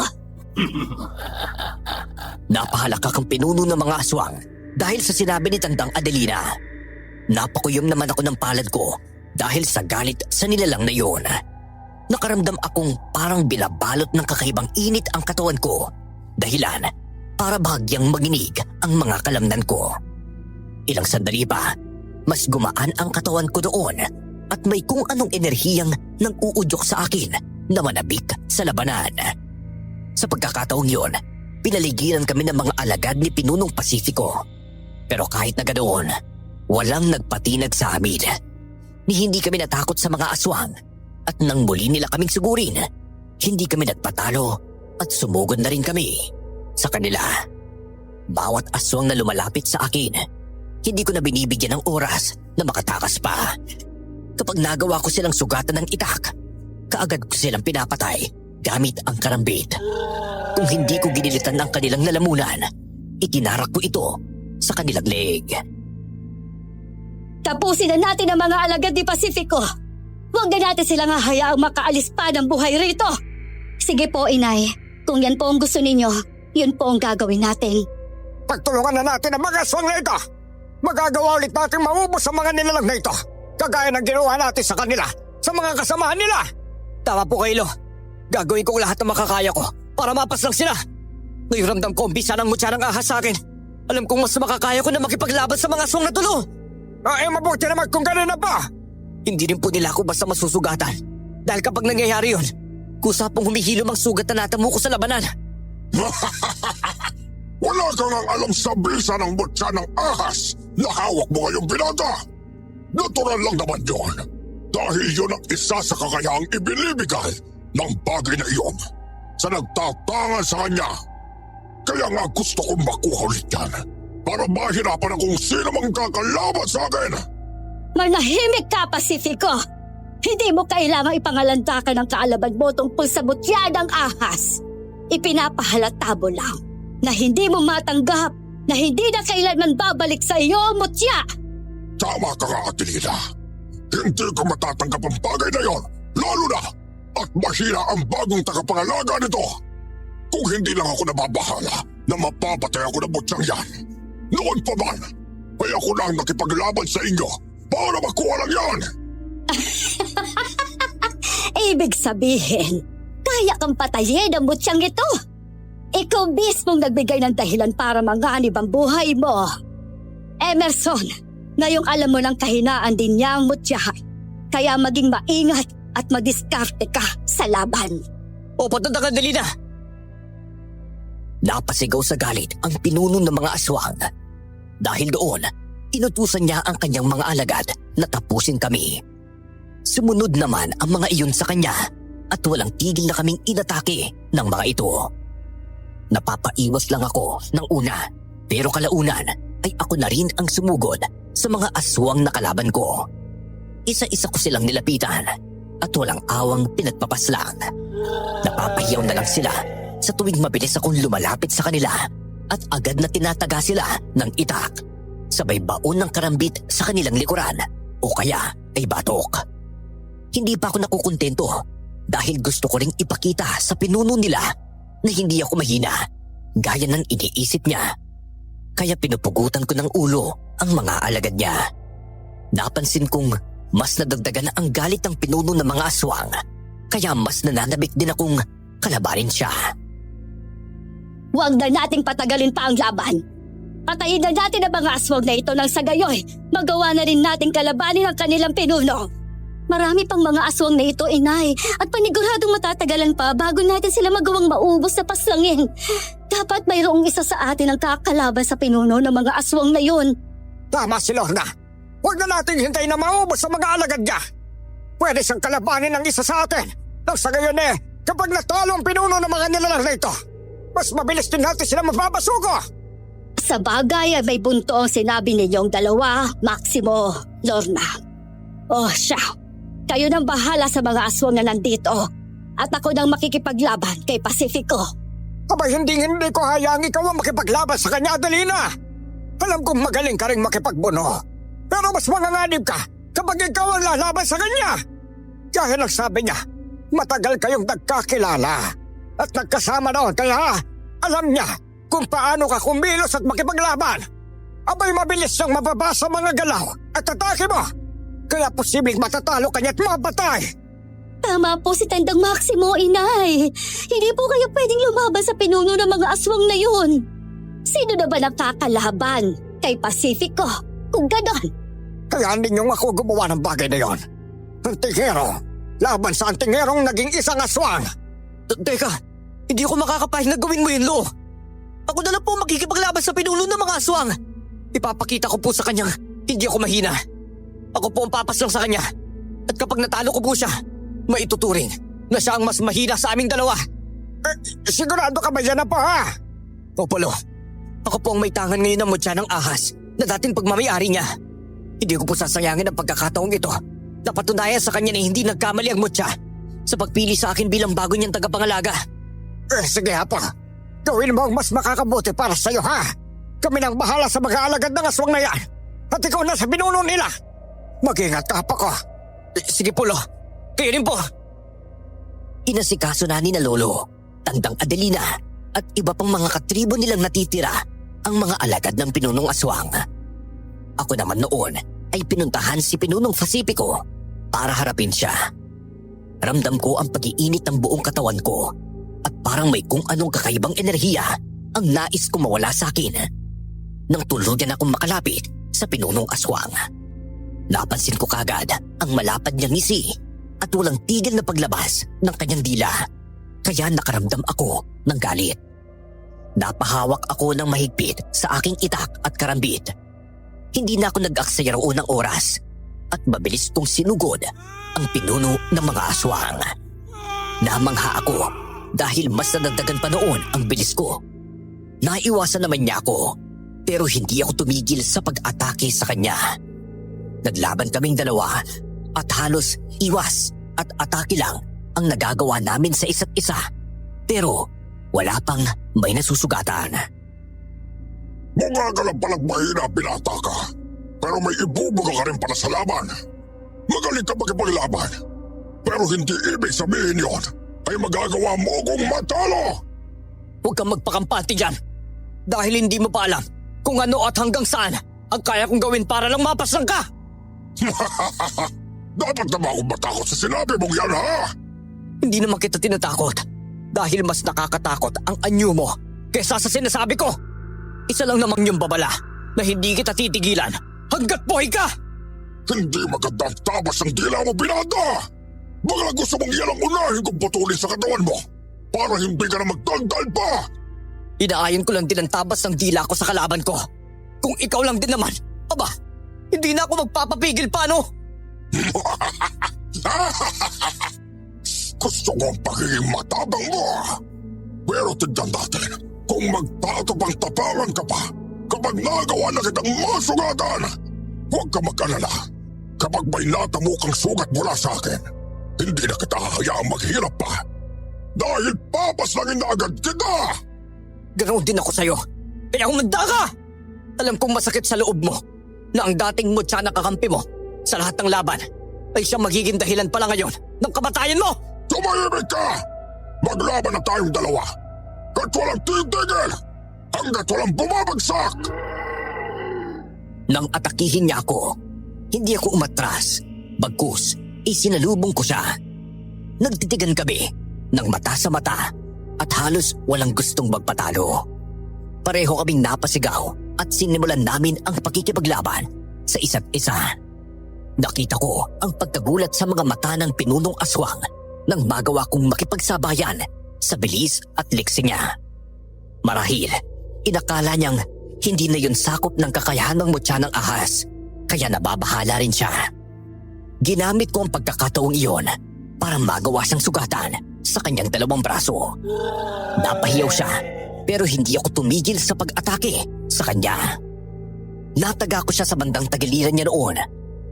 Napahalaka kang pinuno ng mga aswang dahil sa sinabi ni Tandang Adelina. Napakuyom naman ako ng palad ko dahil sa galit sa nilalang na yun. Nakaramdam akong parang binabalot ng kakaibang init ang katawan ko. Dahilan para bahagyang maginig ang mga kalamnan ko. Ilang sandali pa, mas gumaan ang katawan ko doon at may kung anong enerhiyang nag-uudyok sa akin na manabik sa labanan. Sa pagkakataong yun, pinaligiran kami ng mga alagad ni Pinunong Pasifiko. Pero kahit na ganoon, walang nagpatinag sa amin. Ni hindi kami natakot sa mga aswang at nang muli nila kaming sugurin, hindi kami nagpatalo at sumugod na rin kami sa kanila. Bawat aswang na lumalapit sa akin, hindi ko na binibigyan ng oras na makatakas pa. Kapag nagawa ko silang sugatan ng itak, kaagad ko silang pinapatay gamit ang karambit. Kung hindi ko ginilitan ang kanilang lalamunan, itinarak ko ito sa kanilang leeg. Tapusin na natin ang mga alagad ni Pasifiko. Huwag na natin silang hahayaang makaalis pa ng buhay rito. Sige po, Inay. Kung yan po ang gusto ninyo, yun po ang gagawin natin. Pagtulungan na natin ang mga aswang na ito. Magagawa ulit natin maubos ang mga nilalang na ito, kagaya ng ginawa natin sa kanila, sa mga kasamahan nila. Tama po kayo, Lo. Gagawin ko lahat ng makakaya ko para mapaslang sila. Ngayon ramdam ko ang bisa ng mutya ng ahas sa akin. Alam kong mas makakaya ko na makipaglaban sa mga aswang na tulo. Ay, mabuti naman kung gano'n na ba? Hindi rin po nila ako basta masusugatan. Dahil kapag nangyayari yun, kusa pong humihilom ang sugat na natamo ko sa labanan. Wala kang ang alam sa bisa ng mutya ng ahas na hawak mo ngayong binata. Natural lang naman yun. Dahil yun ang isa sa kakayaang ibinibigay ng bagay na iyon sa nagtatangan sa kanya. Kaya nga gusto kong makuha ulit yan para mahirapan akong sino mang kakalaban sa akin. Manahimik ka, Pasifiko! Hindi mo kailangang ipangalandakan ng kaalaban mo tungkol sa mutya ng ahas. Ipinapahalata mo lang na hindi mo matanggap na hindi na kailanman babalik sa iyo ang mutya. Tama ka nga, Adelina. Hindi ko matatanggap ang bagay na yon, lalo na at mahina ang bagong tagapangalaga nito. Kung hindi lang ako nababahala na mapapatay ako ng mutyang yan, noon pa man, ay ako lang nakipaglaban sa inyo para makuha lang yan. Ibig sabihin, kaya kang patayin ang mutyang ito. Ikaw mismong nagbigay ng dahilan para manganib ang buhay mo. Emerson, ngayong alam mo ng kahinaan din niya ang mutya. Kaya maging maingat at madiskarte ka sa laban. O patanda ka, Adelina! Napasigaw sa galit ang pinuno ng mga aswang. Dahil doon, inutusan niya ang kanyang mga alagad na tapusin kami. Sumunod naman ang mga iyon sa kanya at walang tigil na kaming inatake ng mga ito. Napapaiwas lang ako ng una, pero kalaunan ay ako na rin ang sumugod sa mga aswang na kalaban ko. Isa-isa ko silang nilapitan at walang awang pinagpapaslang. Napapahiyaw na lang sila sa tuwing mabilis akong lumalapit sa kanila at agad na tinataga sila ng itak. Sabay baon ng karambit sa kanilang likuran o kaya ay batok. Hindi pa ako nakukontento dahil gusto ko ring ipakita sa pinuno nila na hindi ako mahina gaya ng iniisip niya. Kaya pinupugutan ko ng ulo ang mga alagad niya. Napansin kong mas nadagdagan ang galit ng pinuno ng mga aswang kaya mas nananabik din akong kalabanin siya. Huwag na nating patagalin pa ang laban. Patayin na natin ang mga aswang na ito nang sa gayoy magawa na rin nating kalabanin ang kanilang pinuno. Marami pang mga aswang na ito, inay, at paniguradong matatagalan pa bago natin sila magawang maubos na paslangin. Dapat mayroong isa sa atin ang kakalaban sa pinuno ng mga aswang na yun. Tama si Lorna. Huwag na nating hintayin na maubos sa mga alagad niya. Pwede siyang kalabanin ng isa sa atin. Nang sa gayon kapag natalo ang pinuno ng mga nilalang na ito, mas mabilis din natin sila mapapasuko. Sa bagay ay may bunto ang sinabi ninyong dalawa, Maximo, Lorna. O siya, kayo nang bahala sa mga aswang na nandito at ako nang makikipaglaban kay Pacifico. Abay, hindi ko hayang ikaw ang makipaglaban sa kanya, Adelina. Alam kong magaling ka rin makipagbuno. Pero mas manganganib ka kapag ikaw ang lalaban sa kanya. Kaya nagsabi niya, matagal kayong nagkakilala at nagkasama noon kaya alam niya kung paano ka kumilos at makipaglaban. Abay, mabilis siyang mababasa mga galaw at atake mo. Kaya posibleng matatalo kanya at mapatay. Tama po si Tandang Maximo, inay. Hindi po kayo pwedeng lumaban sa pinuno ng mga aswang na yun. Sino na ba nakakalaban kay Pacifico kung ganon? Kaya ninyong ako gumawa ng bagay na yon. Antingero, laban sa antingerong naging isang aswang. Teka, hindi ako makakapahing na gawin mo yun, Lo. Ako na lang po makikipaglaban sa pinuno ng mga aswang. Ipapakita ko po sa kanyang hindi ako mahina. Ako po ang papaslang sa kanya. At kapag natalo ko po siya, maituturing na siya ang mas mahina sa aming dalawa. Sigurado ka ba yan na po, ha? Opo, Lo. Ako po ang may tangan ngayon ng mutya ng ahas na dating pagmamayari niya. Hindi ko po sasayangin ang pagkakataong ito. Napatunayan sa kanya na hindi nagkamali ang mutya sa pagpili sa akin bilang bago niyang tagapangalaga. Sige, Apo. Gawin mo ang mas makakabuti para sa'yo, ha? Kami nang bahala sa mga alagad ng aswang na yan. At ikaw na sa binuno nila. Mag-ingat ka, Apo ko. Sige po, Lo. Kayo rin po. Inasikaso na ni na Lolo, Tandang Adelina at iba pang mga katribo nilang natitira ang mga alagad ng pinunong aswang. Ako naman noon ay pinuntahan si Pinunong Pacifico para harapin siya. Ramdam ko ang pag-iinit ng buong katawan ko at parang may kung anong kakaibang enerhiya ang nais ko mawala sa akin. Nang tuluyan akong makalapit sa Pinunong Aswang. Napansin ko kagad ang malapad niyang ngisi at walang tigil na paglabas ng kanyang dila. Kaya nakaramdam ako ng galit. Napahawak ako ng mahigpit sa aking itak at karambit. Hindi na ako nag-aksaya roon ng oras at mabilis kong sinugod ang pinuno ng mga aswang. Namangha ako dahil mas nadagdagan pa noon ang bilis ko. Naiwasan naman niya ako pero hindi ako tumigil sa pag-atake sa kanya. Naglaban kaming dalawa at halos iwas at atake lang ang nagagawa namin sa isa't isa. Pero wala pang may nasusugatan. Mukha ka lang palang mahina, binata ka. Pero may ibubuga ka rin para sa laban. Magaling ka makipaglaban. Pero hindi ibig sabihin yon ay magagawa mo kung matalo. Huwag kang magpakampante dyan. Dahil hindi mo pa alam kung ano at hanggang saan ang kaya kong gawin para lang mapaslang ka. Dapat na ba akong matakot sa sinabi mong yan, ha? Hindi naman kita tinatakot. Dahil mas nakakatakot ang anyo mo kaysa sa sinasabi ko. Isa lang namang yung babala na hindi kita titigilan hanggat buhay ka! Hindi magandang tabas ang dila mo, binata! Baka gusto mong yan ang unahin kong putulin sa katawan mo para hindi ka na magdaldal pa! Inaayon ko lang din ang tabas ng dila ko sa kalaban ko. Kung ikaw lang din naman, aba, hindi na ako magpapapigil pa, no? Gusto ko ang pagiging matabang mo. Pero tignan natin kung magtatapang tapangan ka pa kapag nagawa na kitang masugatan. Huwag ka mag-alala. Kapag may natamo kang sugat mula sa akin, hindi na kita hayaang maghirap pa. Dahil papaslangin na agad kita! Ganoon din ako sa'yo. Kaya humanda ka! Alam kong masakit sa loob mo na ang dating mo tsaka kakampi mo sa lahat ng laban ay siyang magiging dahilan pala ngayon ng kamatayan mo! Tumahimik ka! Maglaban na tayong dalawa! At walang titigil! Hanggat walang bumabagsak! Nang atakihin niya ako, hindi ako umatras. Bagkus, isinalubong ko siya. Nagtitigan kami ng mata sa mata at halos walang gustong magpatalo. Pareho kaming napasigaw at sinimulan namin ang pakikipaglaban sa isa't isa. Nakita ko ang pagkagulat sa mga mata ng pinunong aswang nang magawa kong makipagsabayan sa bilis at liksi niya. Marahil, inakala niyang hindi na yun sakop ng kakayahan ng mutya ng ahas, kaya nababahala rin siya. Ginamit ko ang pagkakataong iyon para magawa siyang sugatan sa kanyang dalawang braso. Napahiyaw siya pero hindi ako tumigil sa pag-atake sa kanya. Nataga ko siya sa bandang tagiliran niya noon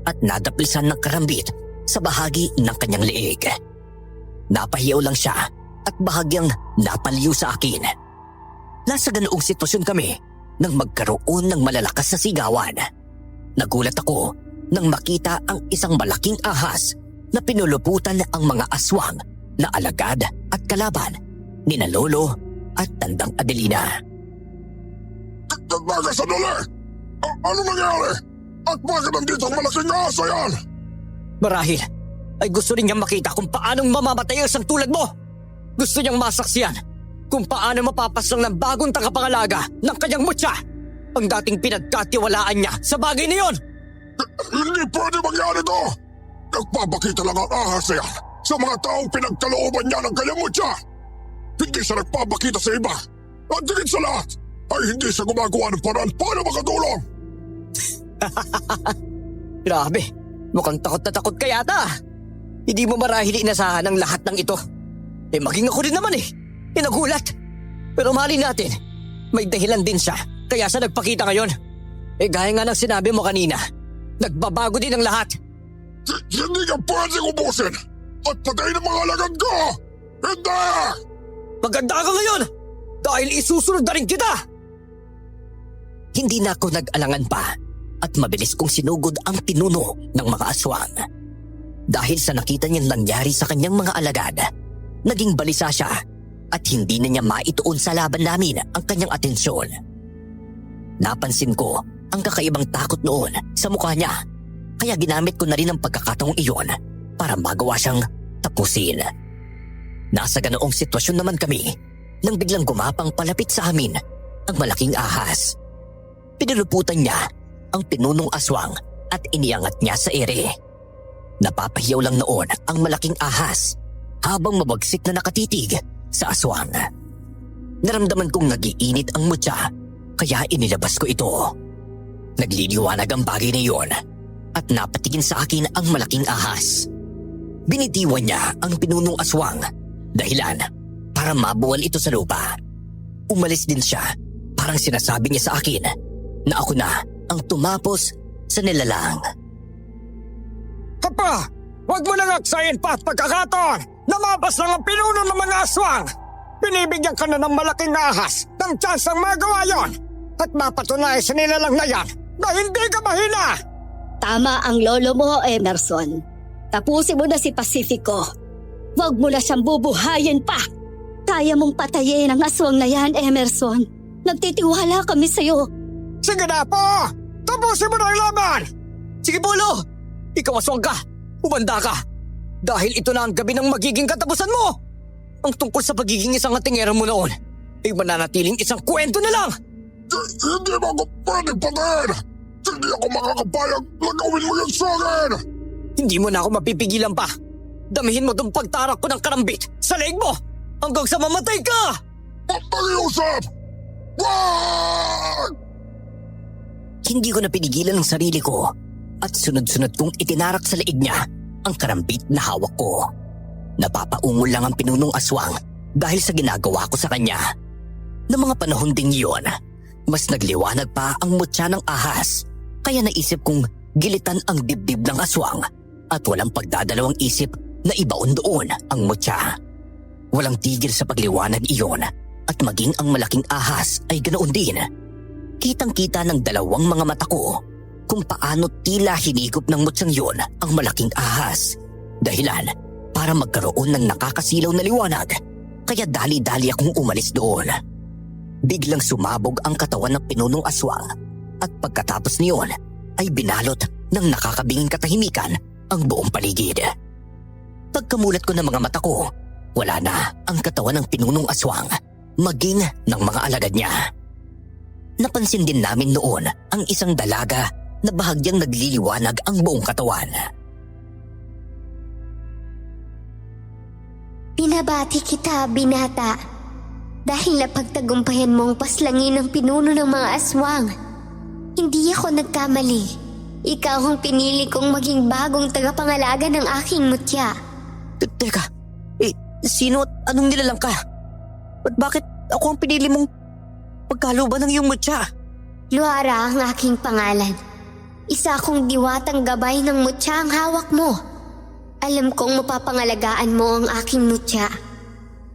at nadaplisan ng karambit sa bahagi ng kanyang leeg. Napahiyaw lang siya at bahagyang napaliw sa akin. Nasa ganoong sitwasyon kami nang magkaroon ng malalakas na sigawan. Nagulat ako nang makita ang isang malaking ahas na pinuluputan ang mga aswang na alagad at kalaban ni na Lolo at Tandang Adelina. Teka sandali! Ano nangyari? At bakit nandito ang malaking asa yan? Marahil ay gusto rin niyang makita kung paanong mamamatay ang isang tulad mo. Gusto niyang masaksiyan kung paano mapapaslang ng bagong tagapangalaga ng kanyang mutya ang dating pinagkatiwalaan niya sa bagay na yun. Hindi pwede mangyari to! Nagpapakita lang ang ahas na yan sa mga taong pinagkalooban niya ng kanyang mutya! Hindi siya nagpapakita sa iba! At higit sa lahat, ay hindi siya gumagawa ng paraan para makatulong! Grabe, mukhang takot na takot ka yata. Hindi mo marahil inasahan ang lahat ng ito. Eh maging ako rin naman nagulat. Pero mali natin, may dahilan din siya kaya siya nagpakita ngayon. Eh gaya nga ng sinabi mo kanina, nagbabago din ang lahat. Hindi ka pwedeng ubusin at patayin ang mga alagad ko! Hindi! Maganda ka ngayon dahil isusunod na rin kita! Hindi na ako nag-alangan pa at mabilis kong sinugod ang pinuno ng mga aswang. Dahil sa nakita niyang nangyari sa kanyang mga alagad, naging balisa siya at hindi na niya maituon sa laban namin ang kanyang atensyon. Napansin ko ang kakaibang takot noon sa mukha niya, kaya ginamit ko na rin ang pagkakataong iyon para magawa siyang tapusin. Nasa ganoong sitwasyon naman kami nang biglang gumapang palapit sa amin ang malaking ahas. Pinuluputan niya ang pinunong aswang at iniangat niya sa ere. Napapahiyaw lang noon ang malaking ahas habang mabagsik na nakatitig sa aswang. Naramdaman kong nagiinit ang mutya kaya inilabas ko ito. Nagliliwanag ang bagay na iyon at napatingin sa akin ang malaking ahas. Binitiwan niya ang pinunong aswang dahilan para mabuwal ito sa lupa. Umalis din siya, parang sinasabi niya sa akin na ako na ang tumapos sa nilalang. Kapa! Huwag mo nang aksayin pa at pagkakataon na mabas lang ang pinuno ng mga aswang! Binibigyan ka na ng malaking ahas ng tsansang magawa yon at mapatunay sa nilalang na yan na hindi ka mahina! Tama ang lolo mo, Emerson. Tapusin mo na si Pacifico. Huwag mo na siyang bubuhayin pa. Kaya mong patayin ang aswang na yan, Emerson. Nagtitiwala kami sa'yo. Sige na po! Tapusin mo na ang laban! Sige Polo! Ikaw aswang ka! Umanda ka! Dahil ito na ang gabi ng magiging katapusan mo! Ang tungkol sa pagiging isang atingero mo noon ay mananatiling isang kwento na lang! Hindi mo ako pwede patayin! Hindi ako makakapayag na gawin mo yan sa akin! Hindi mo na ako mapipigilan pa! Damihin mo tong pagtarak ko ng karambit sa leeg mo hanggang sa mamatay ka! Pag-iusap! Wag! Hindi ko na pinigilan ang sarili ko at sunod-sunod kong itinarak sa leeg niya ang karambit na hawak ko. Napapaungol lang ang pinunong aswang dahil sa ginagawa ko sa kanya. Noong mga panahon ding iyon, mas nagliwanag pa ang mutya ng ahas kaya naisip kong gilitan ang dibdib ng aswang at walang pagdadalawang isip na ibaon doon ang mutya. Walang tigil sa pagliwanag iyon at maging ang malaking ahas ay ganoon din. Kitang-kita ng dalawang mga mata ko kung paano tila hinigop ng mutyang yun ang malaking ahas. Dahilan para magkaroon ng nakakasilaw na liwanag kaya dali-dali akong umalis doon. Biglang sumabog ang katawan ng pinunong aswang at pagkatapos niyon ay binalot ng nakakabinging katahimikan ang buong paligid. Pagkamulat ko ng mga mata ko, wala na ang katawan ng pinunong aswang maging ng mga alagad niya. Napansin din namin noon ang isang dalaga na bahagyang nagliliwanag ang buong katawan. Binabati kita, binata. Dahil napagtagumpayan mong paslangin ang pinuno ng mga aswang. Hindi ako nagkamali. Ikaw ang pinili kong maging bagong tagapangalaga ng aking mutya. Teka, sino at anong nilalang ka? At bakit ako ang pinili mong pagkaluban ng iyong mutya? Luara ang aking pangalan. Isa akong diwatang gabay ng mutya ang hawak mo. Alam kong mapapangalagaan mo ang aking mutya.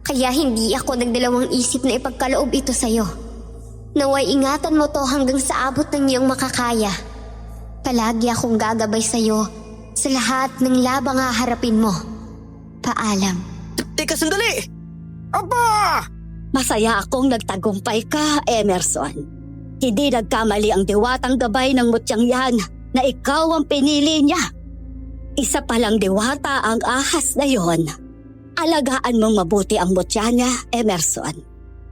Kaya hindi ako nagdalawang isip na ipagkaloob ito sa'yo. Naway ingatan mo to hanggang sa abot ng iyong makakaya. Palagi akong gagabay sa'yo sa lahat ng labang haharapin mo. Paalam. Teka, sandali! Aba! Masaya akong nagtagumpay ka, Emerson. Hindi nagkamali ang diwatang gabay ng mutyang yan na ikaw ang pinili niya. Isa palang diwata ang ahas na yon. Alagaan mong mabuti ang mutya niya, Emerson.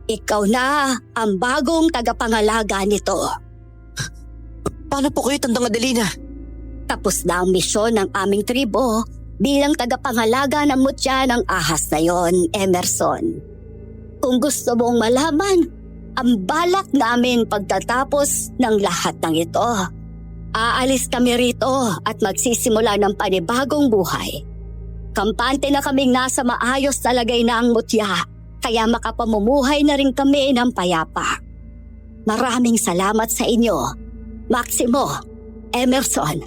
Ikaw na ang bagong tagapangalaga nito. Paano po kayo, Tandang Adelina? Tapos na ang misyon ng aming tribo bilang tagapangalaga ng mutya ng ahas na yon, Emerson. Kung gusto mong malaman, ang balak namin pagtatapos ng lahat ng ito. Aalis kami rito at magsisimula ng panibagong buhay. Kampante na kaming nasa maayos na lagay na ang mutya, kaya makapamumuhay na rin kami ng payapa. Maraming salamat sa inyo, Maximo, Emerson.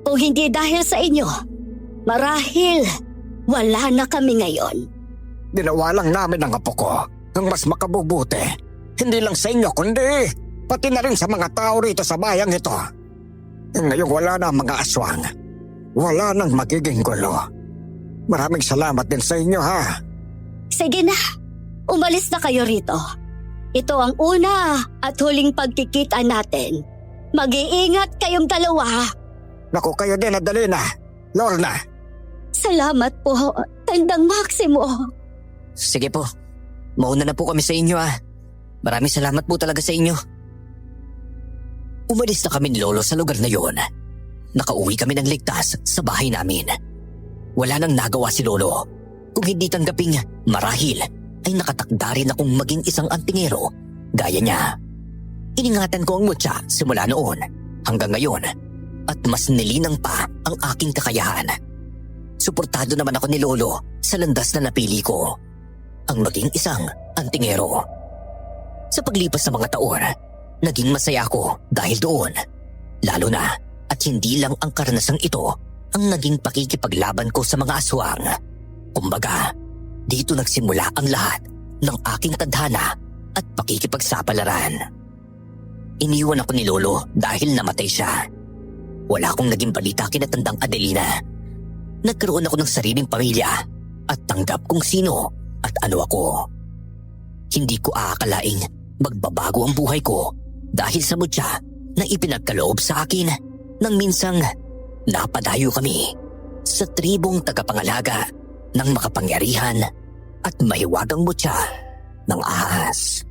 Kung hindi dahil sa inyo, marahil wala na kami ngayon. Ginawa lang namin ang apo ko ang mas makabubuti. Hindi lang sa inyo kundi pati na rin sa mga tao rito sa bayang ito. Ngayong wala na ang mga aswang. Wala nang magiging gulo. Maraming salamat din sa inyo ha. Sige na, umalis na kayo rito. Ito ang una at huling pagkikita natin. Mag-iingat kayong dalawa. Naku kayo din, Adelina. Lorna. Salamat po, Tandang Maximo. Sige po, mauna na po kami sa inyo Maraming salamat po talaga sa inyo. Umalis na kami ni Lolo sa lugar na yon. Nakauwi kami ng ligtas sa bahay namin. Wala nang nagawa si Lolo. Kung hindi tanggaping marahil ay nakatakda rin akong maging isang antingero gaya niya. Iningatan ko ang mutya simula noon hanggang ngayon at mas nilinang pa ang aking kakayahan. Suportado naman ako ni Lolo sa landas na napili ko, ang maging isang antingero. Sa paglipas ng mga taon, naging masaya ako dahil doon. Lalo na at hindi lang ang karanasang ito ang naging pakikipaglaban ko sa mga aswang. Kumbaga, dito nagsimula ang lahat ng aking tadhana at pakikipagsapalaran. Iniwan ako ni Lolo dahil namatay siya. Wala akong naging balita kina Tandang Adelina. Nagkaroon ako ng sariling pamilya at tanggap kung sino at ano ako. Hindi ko aakalaing magbabago ang buhay ko dahil sa mutya na ipinagkaloob sa akin nang minsang napadayo kami sa tribong tagapangalaga ng makapangyarihan at mahiwagang mutya ng ahas.